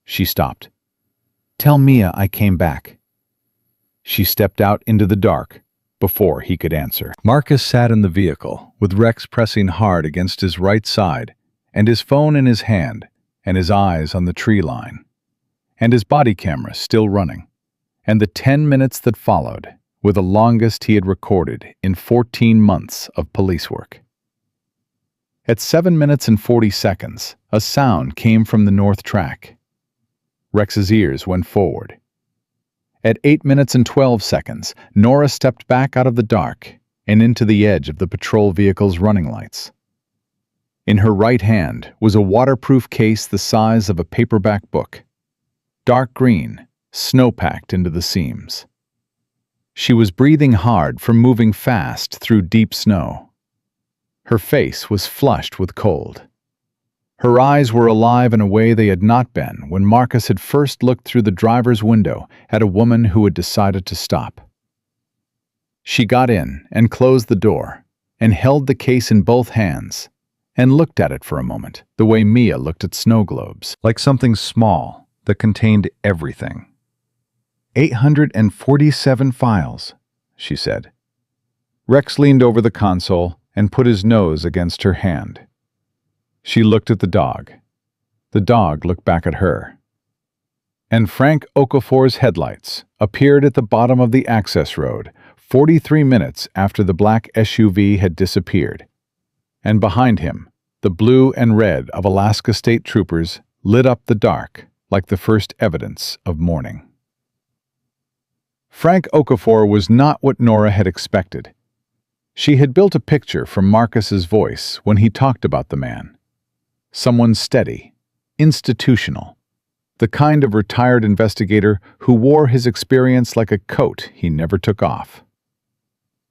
She stopped. "Tell Mia I came back." She stepped out into the dark before he could answer. Marcus sat in the vehicle, with Rex pressing hard against his right side, and his phone in his hand, and his eyes on the tree line, and his body camera still running, and the 10 minutes that followed were the longest he had recorded in 14 months of police work. At 7 minutes and 40 seconds, a sound came from the north track. Rex's ears went forward. At 8 minutes and 12 seconds, Nora stepped back out of the dark and into the edge of the patrol vehicle's running lights. In her right hand was a waterproof case the size of a paperback book. Dark green, snow-packed into the seams. She was breathing hard from moving fast through deep snow. Her face was flushed with cold. Her eyes were alive in a way they had not been when Marcus had first looked through the driver's window at a woman who had decided to stop. She got in and closed the door and held the case in both hands and looked at it for a moment, the way Mia looked at snow globes, like something small that contained everything. 847 files, she said. Rex leaned over the console and put his nose against her hand. She looked at the dog. The dog looked back at her. And Frank Okafor's headlights appeared at the bottom of the access road 43 minutes after the black SUV had disappeared. And behind him, the blue and red of Alaska State Troopers lit up the dark like the first evidence of morning. Frank Okafor was not what Nora had expected. She had built a picture from Marcus's voice when he talked about the man. Someone steady, institutional, the kind of retired investigator who wore his experience like a coat he never took off.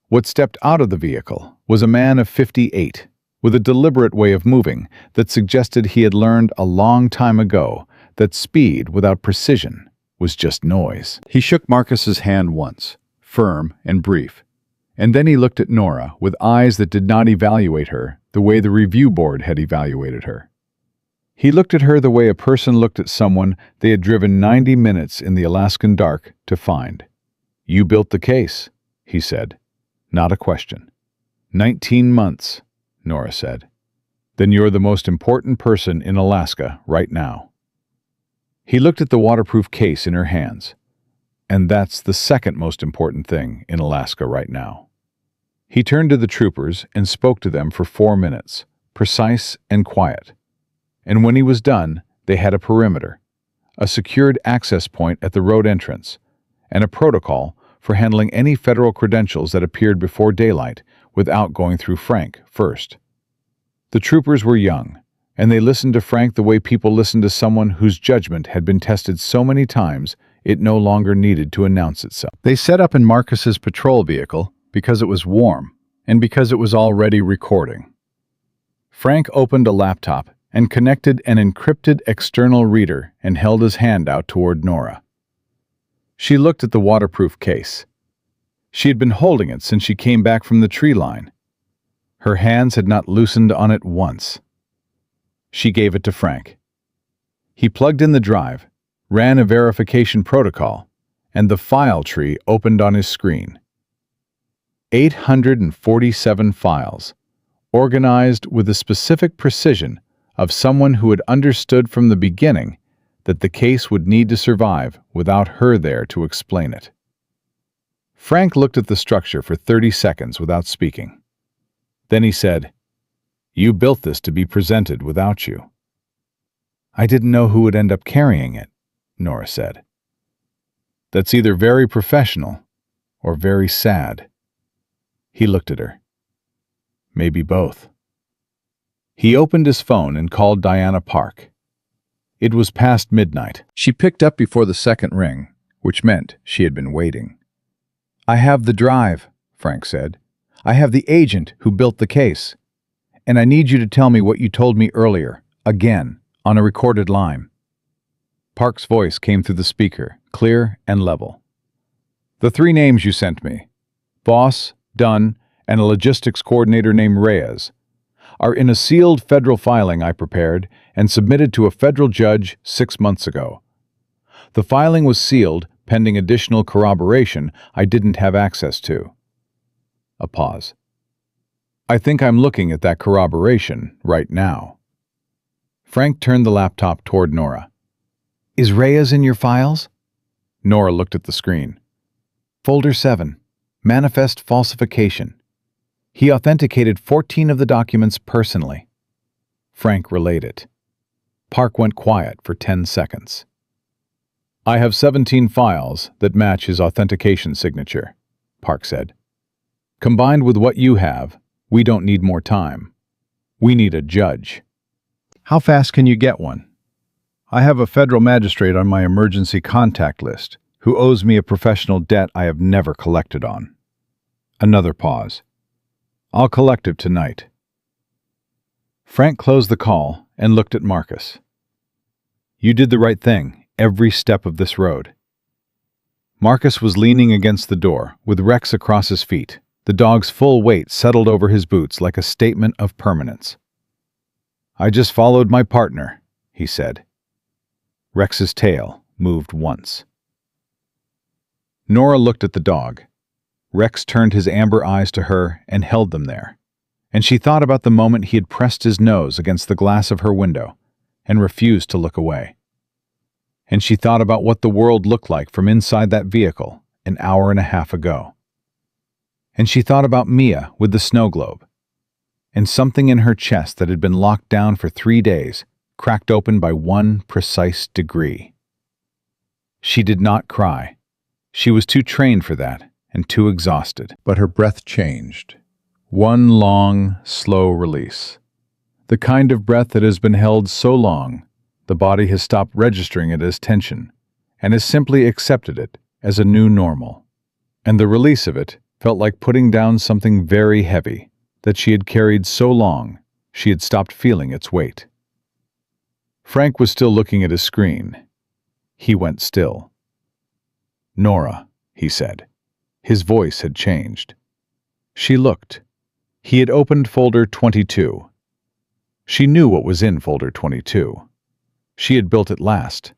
What stepped out of the vehicle was a man of 58, with a deliberate way of moving that suggested he had learned a long time ago that speed without precision was just noise. He shook Marcus's hand once, firm and brief, and then he looked at Nora with eyes that did not evaluate her the way the review board had evaluated her. He looked at her the way a person looked at someone they had driven 90 minutes in the Alaskan dark to find. "You built the case," he said. Not a question. 19 months, Nora said. "Then you're the most important person in Alaska right now." He looked at the waterproof case in her hands. "And that's the second most important thing in Alaska right now." He turned to the troopers and spoke to them for 4 minutes, precise and quiet. And when he was done, they had a perimeter, a secured access point at the road entrance, and a protocol for handling any federal credentials that appeared before daylight without going through Frank first. The troopers were young, and they listened to Frank the way people listen to someone whose judgment had been tested so many times it no longer needed to announce itself. They set up in Marcus's patrol vehicle because it was warm and because it was already recording. Frank opened a laptop and connected an encrypted external reader and held his hand out toward Nora. She looked at the waterproof case. She had been holding it since she came back from the tree line. Her hands had not loosened on it once. She gave it to Frank. He plugged in the drive, ran a verification protocol, and the file tree opened on his screen. 847 files, organized with the specific precision of someone who had understood from the beginning that the case would need to survive without her there to explain it. Frank looked at the structure for 30 seconds without speaking. Then he said, "You built this to be presented without you." I didn't know who would end up carrying it, Nora said. That's either very professional or very sad. He looked at her. Maybe both. He opened his phone and called Diana Park. It was past midnight. She picked up before the second ring, which meant she had been waiting. I have the drive, Frank said. I have the agent who built the case. And I need you to tell me what you told me earlier, again, on a recorded line. Park's voice came through the speaker, clear and level. The 3 names you sent me, Voss, Dunn, and a logistics coordinator named Reyes, are in a sealed federal filing I prepared and submitted to a federal judge 6 months ago. The filing was sealed pending additional corroboration I didn't have access to. A pause. I think I'm looking at that corroboration right now. Frank turned the laptop toward Nora. Is Reyes in your files? Nora looked at the screen. Folder 7, Manifest Falsification. He authenticated 14 of the documents personally. Frank relayed it. Park went quiet for 10 seconds. I have 17 files that match his authentication signature, Park said. Combined with what you have, we don't need more time. We need a judge. How fast can you get one? I have a federal magistrate on my emergency contact list who owes me a professional debt I have never collected on. Another pause. I'll collect it tonight. Frank closed the call and looked at Marcus. You did the right thing every step of this road. Marcus was leaning against the door with Rex across his feet. The dog's full weight settled over his boots like a statement of permanence. I just followed my partner, he said. Rex's tail moved once. Nora looked at the dog. Rex turned his amber eyes to her and held them there, and she thought about the moment he had pressed his nose against the glass of her window and refused to look away. And she thought about what the world looked like from inside that vehicle an hour and a half ago. And she thought about Mia with the snow globe, and something in her chest that had been locked down for 3 days cracked open by 1 precise degree. She did not cry. She was too trained for that and too exhausted. But her breath changed. One long, slow release. The kind of breath that has been held so long, the body has stopped registering it as tension and has simply accepted it as a new normal. And the release of it felt like putting down something very heavy that she had carried so long she had stopped feeling its weight. Frank was still looking at his screen. He went still. Nora, he said. His voice had changed. She looked. He had opened folder 22. She knew what was in folder 22. She had built it last,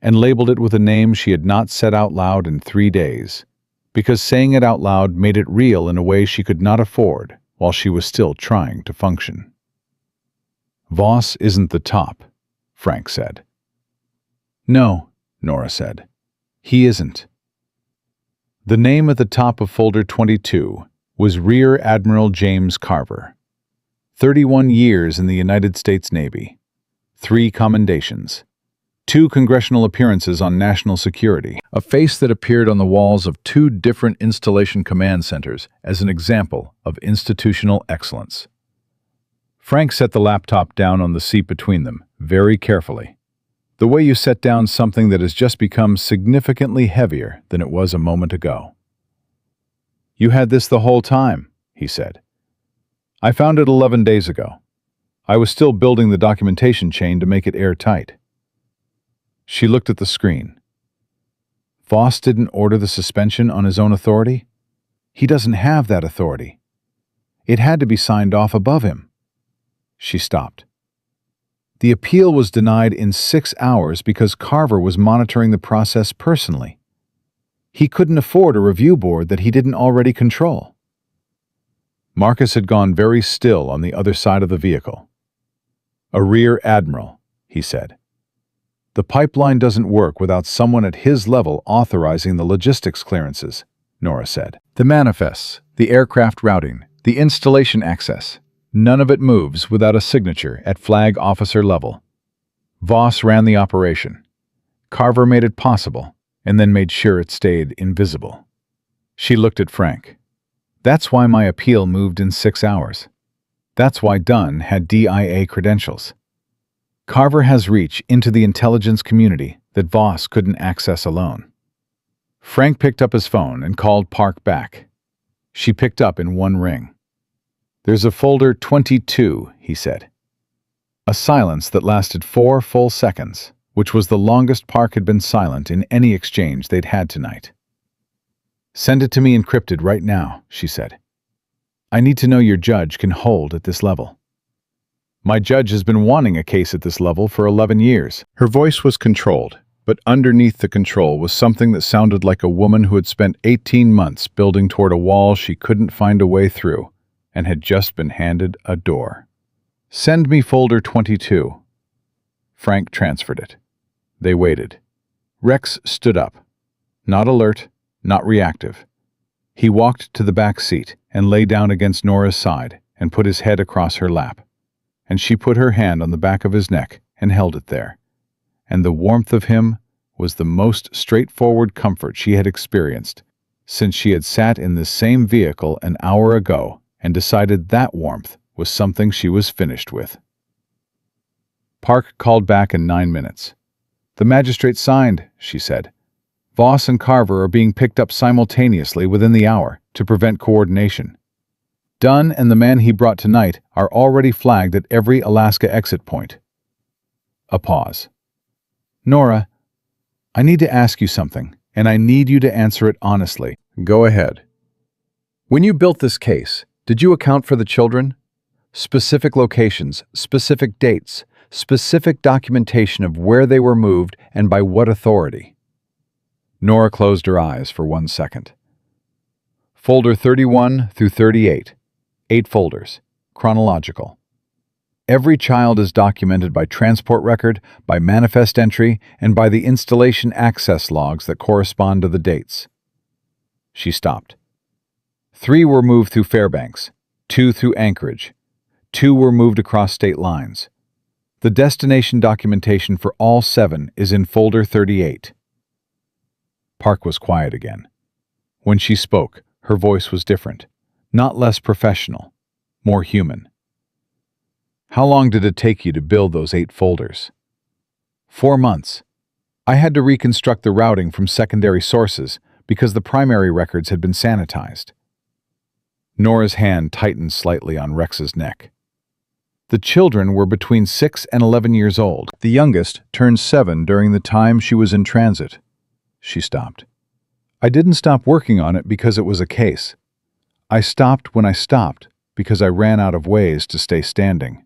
and labeled it with a name she had not said out loud in 3 days, because saying it out loud made it real in a way she could not afford while she was still trying to function. Voss isn't the top, Frank said. No, Nora said. He isn't. The name at the top of folder 22 was Rear Admiral James Carver. 31 years in the United States Navy. 3 commendations. 2 congressional appearances on national security. A face that appeared on the walls of 2 different installation command centers as an example of institutional excellence. Frank set the laptop down on the seat between them, very carefully. The way you set down something that has just become significantly heavier than it was a moment ago. You had this the whole time, he said. I found it 11 days ago. I was still building the documentation chain to make it airtight. She looked at the screen. Voss didn't order the suspension on his own authority? He doesn't have that authority. It had to be signed off above him. She stopped. The appeal was denied in 6 hours because Carver was monitoring the process personally. He couldn't afford a review board that he didn't already control. Marcus had gone very still on the other side of the vehicle. A rear admiral, he said. The pipeline doesn't work without someone at his level authorizing the logistics clearances, Nora said. The manifests, the aircraft routing, the installation access, none of it moves without a signature at flag officer level. Voss ran the operation. Carver made it possible, and then made sure it stayed invisible. She looked at Frank. That's why my appeal moved in 6 hours. That's why Dunn had DIA credentials. Carver has reach into the intelligence community that Voss couldn't access alone. Frank picked up his phone and called Park back. She picked up in one ring. "There's a folder 22, he said. A silence that lasted 4 full seconds, which was the longest Park had been silent in any exchange they'd had tonight. "Send it to me encrypted right now," she said. "I need to know your judge can hold at this level." "My judge has been wanting a case at this level for 11 years. Her voice was controlled, but underneath the control was something that sounded like a woman who had spent 18 months building toward a wall she couldn't find a way through and had just been handed a door. "Send me folder 22. Frank transferred it. They waited. Rex stood up. Not alert, not reactive. He walked to the back seat and lay down against Nora's side and put his head across her lap. And she put her hand on the back of his neck and held it there. And the warmth of him was the most straightforward comfort she had experienced since she had sat in this same vehicle an hour ago and decided that warmth was something she was finished with. Park called back in 9 minutes. "The magistrate signed," she said. "Voss and Carver are being picked up simultaneously within the hour to prevent coordination. Dunn and the man he brought tonight are already flagged at every Alaska exit point." A pause. "Nora, I need to ask you something, and I need you to answer it honestly." "Go ahead." "When you built this case, did you account for the children? Specific locations, specific dates, specific documentation of where they were moved and by what authority?" Nora closed her eyes for 1 second. "Folder 31 through 38. 8 folders. Chronological. Every child is documented by transport record, by manifest entry, and by the installation access logs that correspond to the dates." She stopped. 3 were moved through Fairbanks, 2 through Anchorage, 2 were moved across state lines. The destination documentation for all 7 is in folder 38. Park was quiet again. When she spoke, her voice was different, not less professional, more human. "How long did it take you to build those 8 folders?" 4 months. I had to reconstruct the routing from secondary sources because the primary records had been sanitized. Nora's hand tightened slightly on Rex's neck. "The children were between 6 and 11 years old. The youngest turned 7 during the time she was in transit." She stopped. "I didn't stop working on it because it was a case. I stopped when I stopped because I ran out of ways to stay standing."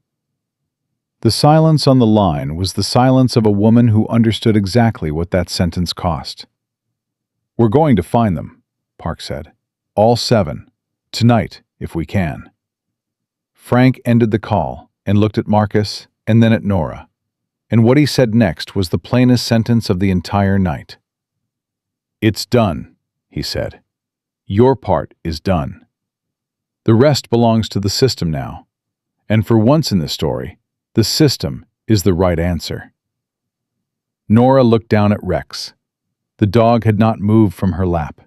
The silence on the line was the silence of a woman who understood exactly what that sentence cost. "We're going to find them," Park said. "All 7. Tonight, if we can." Frank ended the call and looked at Marcus and then at Nora. And what he said next was the plainest sentence of the entire night. "It's done," he said. "Your part is done. The rest belongs to the system now. And for once in this story, the system is the right answer." Nora looked down at Rex. The dog had not moved from her lap.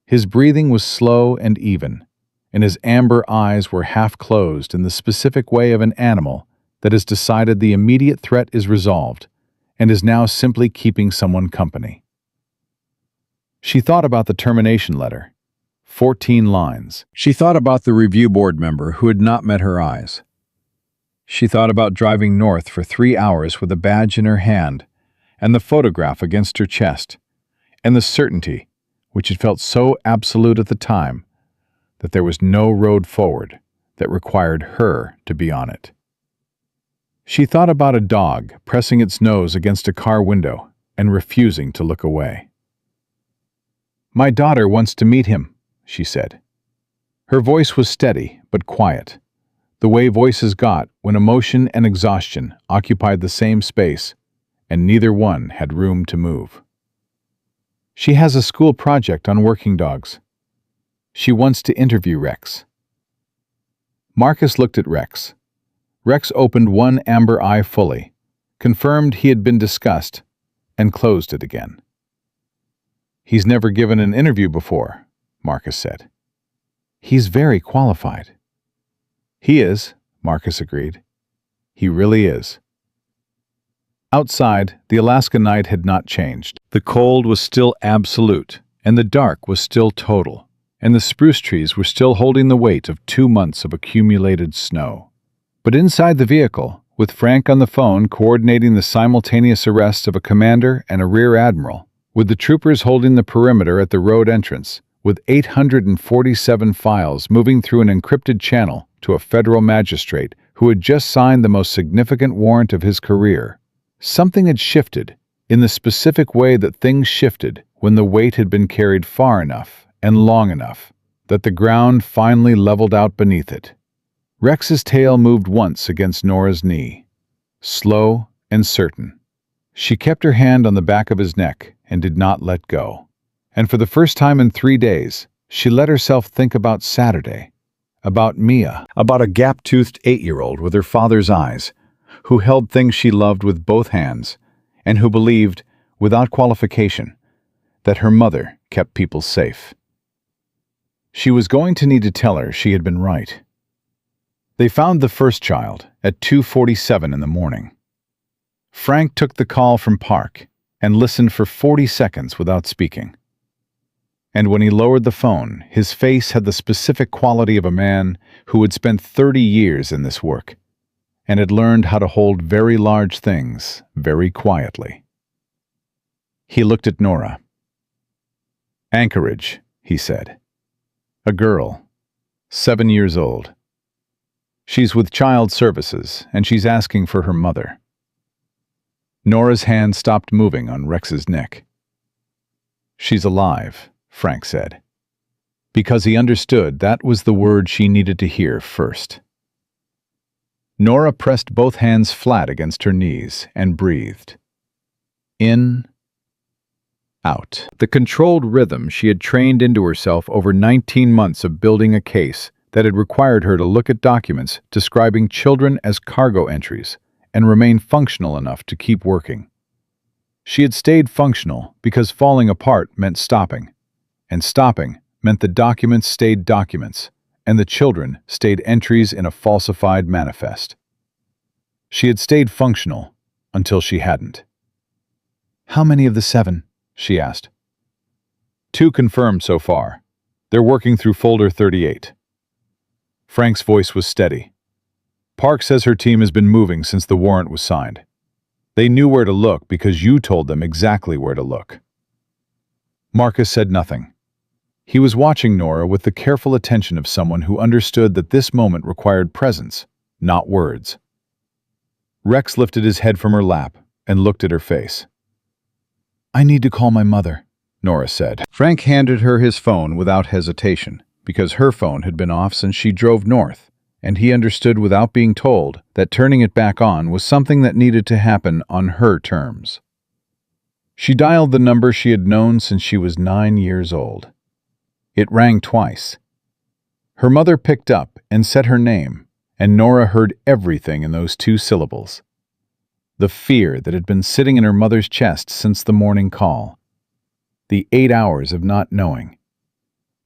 His breathing was slow and even, and his amber eyes were half closed in the specific way of an animal that has decided the immediate threat is resolved and is now simply keeping someone company. She thought about the termination letter. 14 lines. She thought about the review board member who had not met her eyes. She thought about driving north for 3 hours with a badge in her hand and the photograph against her chest, and the certainty, which had felt so absolute at the time, that there was no road forward that required her to be on it. She thought about a dog pressing its nose against a car window and refusing to look away. "My daughter wants to meet him," she said. Her voice was steady but quiet, the way voices got when emotion and exhaustion occupied the same space and neither one had room to move. "She has a school project on working dogs. She wants to interview Rex." Marcus looked at Rex. Rex opened one amber eye fully, confirmed he had been discussed, and closed it again. "He's never given an interview before," Marcus said. "He's very qualified." "He is," Marcus agreed. "He really is." Outside, the Alaska night had not changed. The cold was still absolute, and the dark was still total, and the spruce trees were still holding the weight of 2 months of accumulated snow. But inside the vehicle, with Frank on the phone coordinating the simultaneous arrests of a commander and a rear admiral, with the troopers holding the perimeter at the road entrance, with 847 files moving through an encrypted channel to a federal magistrate who had just signed the most significant warrant of his career, something had shifted in the specific way that things shifted when the weight had been carried far enough and long enough that the ground finally leveled out beneath it. Rex's tail moved once against Nora's knee, slow and certain. She kept her hand on the back of his neck and did not let go. And for the first time in 3 days, she let herself think about Saturday, about Mia, about a gap-toothed 8-year-old with her father's eyes, who held things she loved with both hands, and who believed, without qualification, that her mother kept people safe. She was going to need to tell her she had been right. They found the first child at 2:47 in the morning. Frank took the call from Park and listened for 40 seconds without speaking. And when he lowered the phone, his face had the specific quality of a man who had spent 30 years in this work and had learned how to hold very large things very quietly. He looked at Nora. "Anchorage," he said. "A girl, 7 years old. She's with Child Services, and she's asking for her mother." Nora's hand stopped moving on Rex's neck. "She's alive," Frank said, because he understood that was the word she needed to hear first. Nora pressed both hands flat against her knees and breathed. In, out. The controlled rhythm she had trained into herself over 19 months of building a case that had required her to look at documents describing children as cargo entries and remain functional enough to keep working. She had stayed functional because falling apart meant stopping, and stopping meant the documents stayed documents, and the children stayed entries in a falsified manifest. She had stayed functional until she hadn't. "How many of the 7?" she asked. "2 confirmed so far. They're working through folder 38. Frank's voice was steady. "Park says her team has been moving since the warrant was signed. They knew where to look because you told them exactly where to look." Marcus said nothing. He was watching Nora with the careful attention of someone who understood that this moment required presence, not words. Rex lifted his head from her lap and looked at her face. "I need to call my mother," Nora said. Frank handed her his phone without hesitation, because her phone had been off since she drove north, and he understood without being told that turning it back on was something that needed to happen on her terms. She dialed the number she had known since she was 9 years old. It rang twice. Her mother picked up and said her name, and Nora heard everything in those 2 syllables. The fear that had been sitting in her mother's chest since the morning call. The 8 hours of not knowing.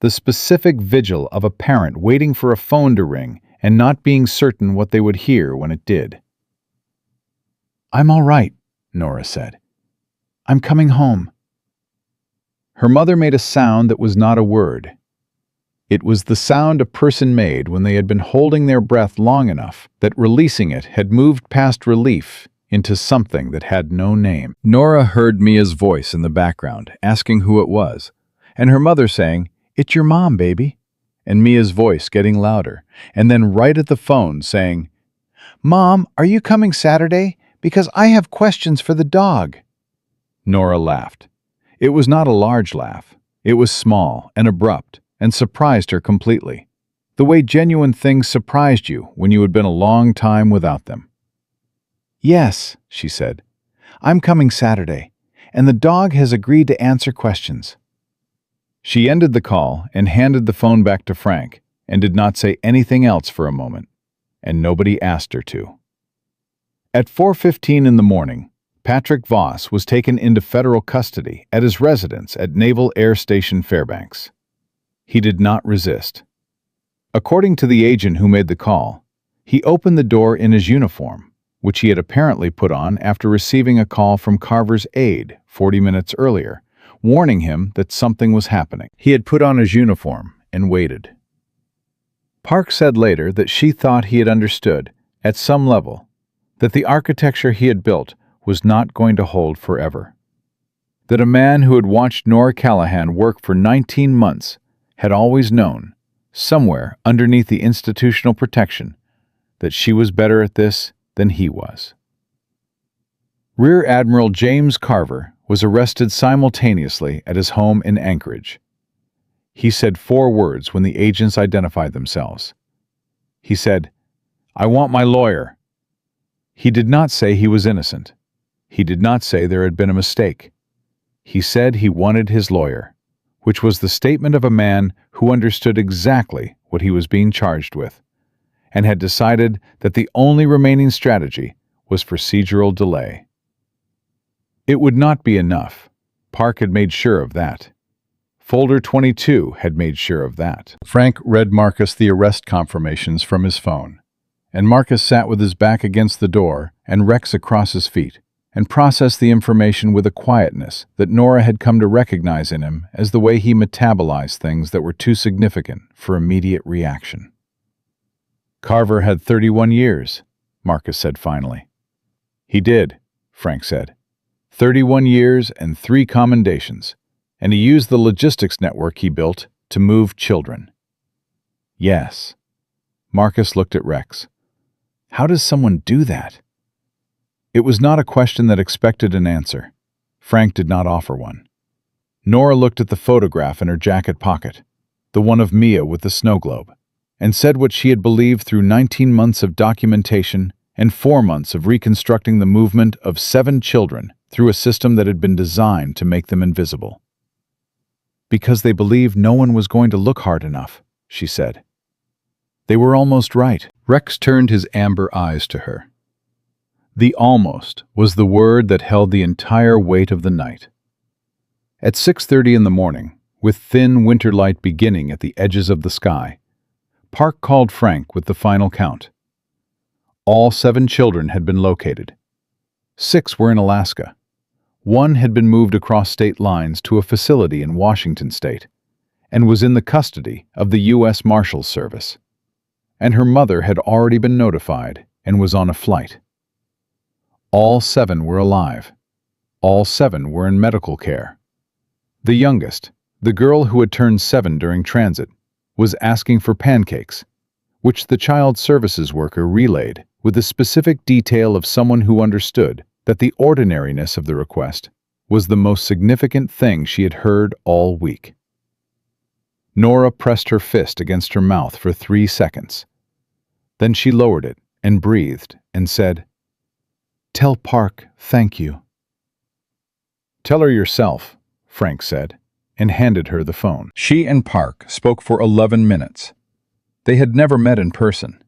The specific vigil of a parent waiting for a phone to ring and not being certain what they would hear when it did. "I'm all right," Nora said. "I'm coming home." Her mother made a sound that was not a word. It was the sound a person made when they had been holding their breath long enough that releasing it had moved past relief into something that had no name. Nora heard Mia's voice in the background, asking who it was, and her mother saying, "It's your mom, baby," and Mia's voice getting louder, and then right at the phone saying, "Mom, are you coming Saturday? Because I have questions for the dog." Nora laughed. It was not a large laugh. It was small and abrupt and surprised her completely, the way genuine things surprised you when you had been a long time without them. "Yes," she said, "I'm coming Saturday, and the dog has agreed to answer questions." She ended the call and handed the phone back to Frank and did not say anything else for a moment, and nobody asked her to. At 4:15 in the morning, Patrick Voss was taken into federal custody at his residence at Naval Air Station Fairbanks. He did not resist. According to the agent who made the call, he opened the door in his uniform, which he had apparently put on after receiving a call from Carver's aide 40 minutes earlier, warning him that something was happening. He had put on his uniform and waited. Park said later that she thought he had understood, at some level, that the architecture he had built was not going to hold forever. That a man who had watched Nora Callahan work for 19 months had always known, somewhere underneath the institutional protection, that she was better at this than he was. Rear Admiral James Carver was arrested simultaneously at his home in Anchorage. He said 4 words when the agents identified themselves. He said, "I want my lawyer." He did not say he was innocent. He did not say there had been a mistake. He said he wanted his lawyer, which was the statement of a man who understood exactly what he was being charged with, and had decided that the only remaining strategy was procedural delay. It would not be enough. Park had made sure of that. Folder 22 had made sure of that. Frank read Marcus the arrest confirmations from his phone, and Marcus sat with his back against the door and Rex across his feet, and processed the information with a quietness that Nora had come to recognize in him as the way he metabolized things that were too significant for immediate reaction. "Carver had 31 years, Marcus said finally. "He did," Frank said. 31 years and 3 commendations, and he used the logistics network he built to move children." "Yes." Marcus looked at Rex. "How does someone do that?" It was not a question that expected an answer. Frank did not offer one. Nora looked at the photograph in her jacket pocket, the one of Mia with the snow globe, and said what she had believed through 19 months of documentation and 4 months of reconstructing the movement of 7 children through a system that had been designed to make them invisible. "Because they believed no one was going to look hard enough," she said. "They were almost right." Rex turned his amber eyes to her. The almost was the word that held the entire weight of the night. At 6:30 in the morning, with thin winter light beginning at the edges of the sky, Park called Frank with the final count. All 7 children had been located. 6 were in Alaska. 1 had been moved across state lines to a facility in Washington state and was in the custody of the U.S. Marshals Service. And her mother had already been notified and was on a flight. All 7 were alive. All 7 were in medical care. The youngest, the girl who had turned 7 during transit, was asking for pancakes, which the child services worker relayed with the specific detail of someone who understood that the ordinariness of the request was the most significant thing she had heard all week. Nora pressed her fist against her mouth for 3 seconds. Then she lowered it and breathed and said, "Tell Park, thank you." "Tell her yourself," Frank said, and handed her the phone. She and Park spoke for 11 minutes. They had never met in person.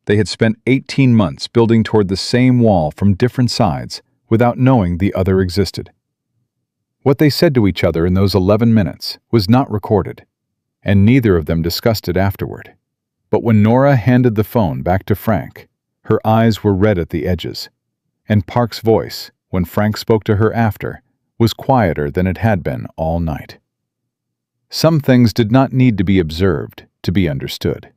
They had spent 18 months building toward the same wall from different sides without knowing the other existed. What they said to each other in those 11 minutes was not recorded, and neither of them discussed it afterward. But when Nora handed the phone back to Frank, her eyes were red at the edges, and Park's voice, when Frank spoke to her after, was quieter than it had been all night. Some things did not need to be observed to be understood.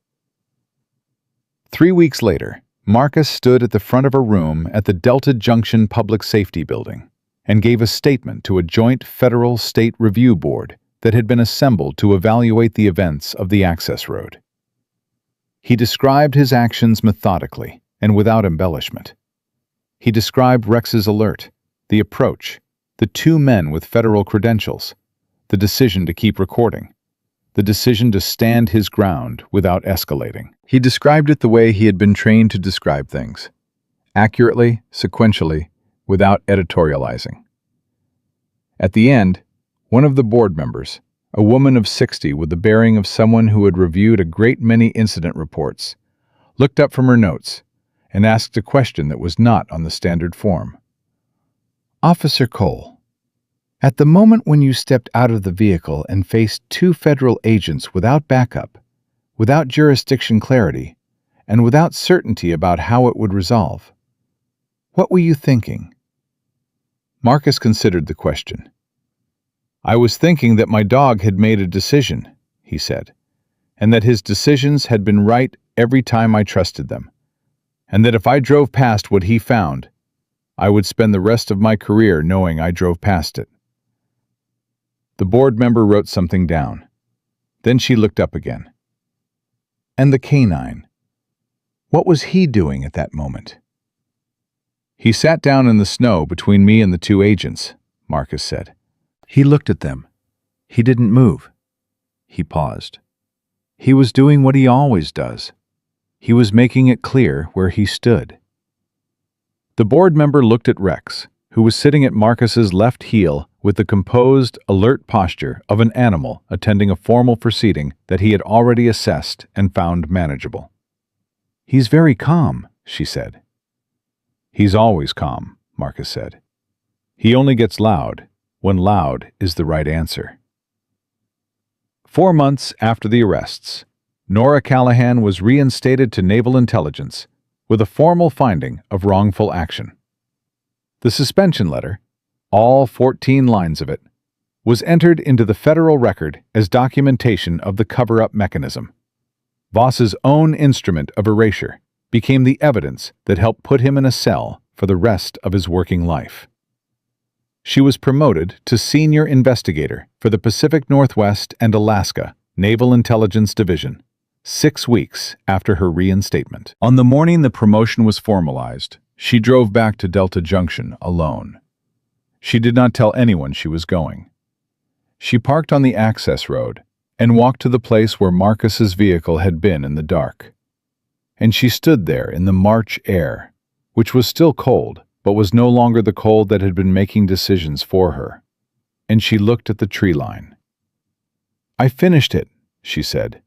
3 weeks later, Marcus stood at the front of a room at the Delta Junction Public Safety Building and gave a statement to a joint federal-state review board that had been assembled to evaluate the events of the access road. He described his actions methodically and without embellishment. He described Rex's alert, the approach, the 2 men with federal credentials, the decision to keep recording, the decision to stand his ground without escalating. He described it the way he had been trained to describe things, accurately, sequentially, without editorializing. At the end, one of the board members, a woman of 60 with the bearing of someone who had reviewed a great many incident reports, looked up from her notes and asked a question that was not on the standard form. "Officer Cole, at the moment when you stepped out of the vehicle and faced two federal agents without backup, without jurisdiction clarity, and without certainty about how it would resolve, what were you thinking?" Marcus considered the question. "I was thinking that my dog had made a decision," he said, "and that his decisions had been right every time I trusted them, and that if I drove past what he found, I would spend the rest of my career knowing I drove past it." The board member wrote something down. Then she looked up again. "And the canine, what was he doing at that moment?" "He sat down in the snow between me and the two agents," Marcus said. "He looked at them. He didn't move." He paused. "He was doing what he always does. He was making it clear where he stood." The board member looked at Rex, who was sitting at Marcus's left heel with the composed, alert posture of an animal attending a formal proceeding that he had already assessed and found manageable. "He's very calm," she said. "He's always calm," Marcus said. "He only gets loud when loud is the right answer." 4 months after the arrests, Nora Callahan was reinstated to Naval Intelligence with a formal finding of wrongful action. The suspension letter, all 14 lines of it, was entered into the federal record as documentation of the cover-up mechanism. Voss's own instrument of erasure became the evidence that helped put him in a cell for the rest of his working life. She was promoted to senior investigator for the Pacific Northwest and Alaska Naval Intelligence Division 6 weeks after her reinstatement. On the morning the promotion was formalized, she drove back to Delta Junction alone. She did not tell anyone she was going. She parked on the access road and walked to the place where Marcus's vehicle had been in the dark. And she stood there in the March air, which was still cold, but was no longer the cold that had been making decisions for her. And she looked at the tree line. "I finished it," she said.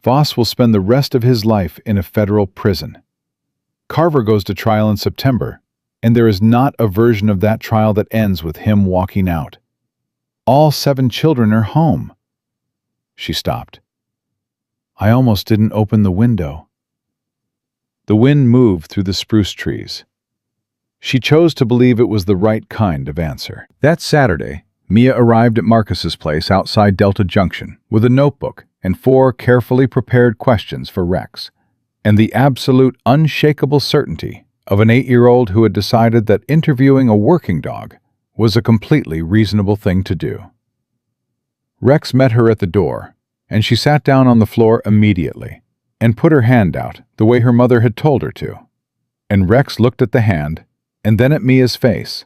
"Voss will spend the rest of his life in a federal prison. Carver goes to trial in September, and there is not a version of that trial that ends with him walking out. All 7 children are home." She stopped. "I almost didn't open the window." The wind moved through the spruce trees. She chose to believe it was the right kind of answer. That Saturday, Mia arrived at Marcus's place outside Delta Junction with a notebook and 4 carefully prepared questions for Rex, and the absolute unshakable certainty of an 8-year-old who had decided that interviewing a working dog was a completely reasonable thing to do. Rex met her at the door, and she sat down on the floor immediately and put her hand out the way her mother had told her to. And Rex looked at the hand and then at Mia's face,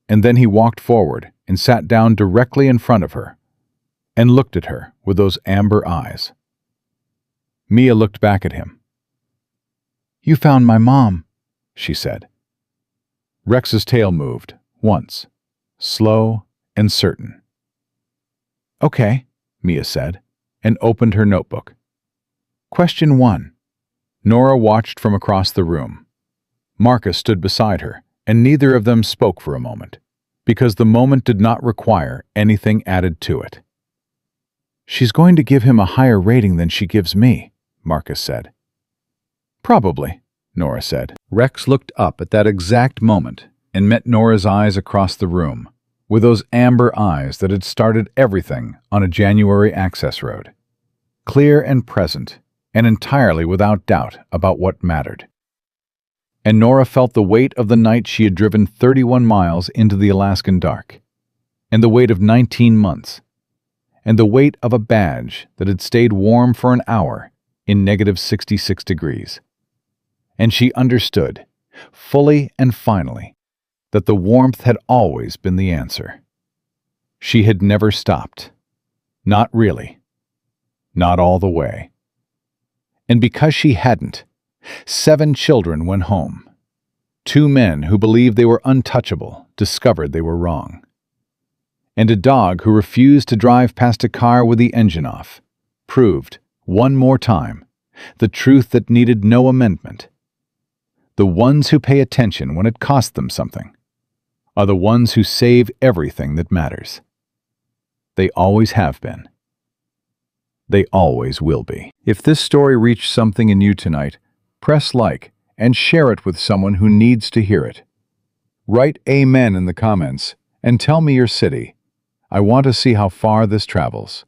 and then he walked forward and sat down directly in front of her and looked at her with those amber eyes. Mia looked back at him. "You found my mom," she said. Rex's tail moved, once, slow and certain. "Okay," Mia said, and opened her notebook. Question 1. Nora watched from across the room. Marcus stood beside her, and neither of them spoke for a moment, because the moment did not require anything added to it. "She's going to give him a higher rating than she gives me," Marcus said. "Probably," Nora said. Rex looked up at that exact moment and met Nora's eyes across the room, with those amber eyes that had started everything on a January access road. Clear and present, and entirely without doubt about what mattered. And Nora felt the weight of the night she had driven 31 miles into the Alaskan dark, and the weight of 19 months, and the weight of a badge that had stayed warm for an hour in negative 66 degrees. And she understood, fully and finally, that the warmth had always been the answer. She had never stopped. Not really. Not all the way. And because she hadn't, 7 children went home. 2 men who believed they were untouchable discovered they were wrong. And a dog who refused to drive past a car with the engine off proved, one more time, the truth that needed no amendment. The ones who pay attention when it costs them something are the ones who save everything that matters. They always have been. They always will be. If this story reached something in you tonight, press like and share it with someone who needs to hear it. Write Amen in the comments and tell me your city. I want to see how far this travels.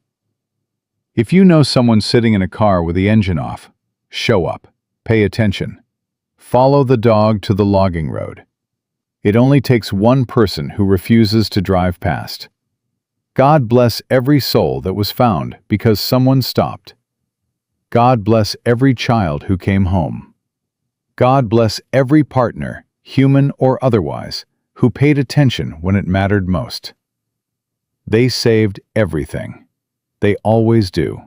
If you know someone sitting in a car with the engine off, show up, pay attention. Follow the dog to the logging road. It only takes one person who refuses to drive past. God bless every soul that was found because someone stopped. God bless every child who came home. God bless every partner, human or otherwise, who paid attention when it mattered most. They saved everything. They always do.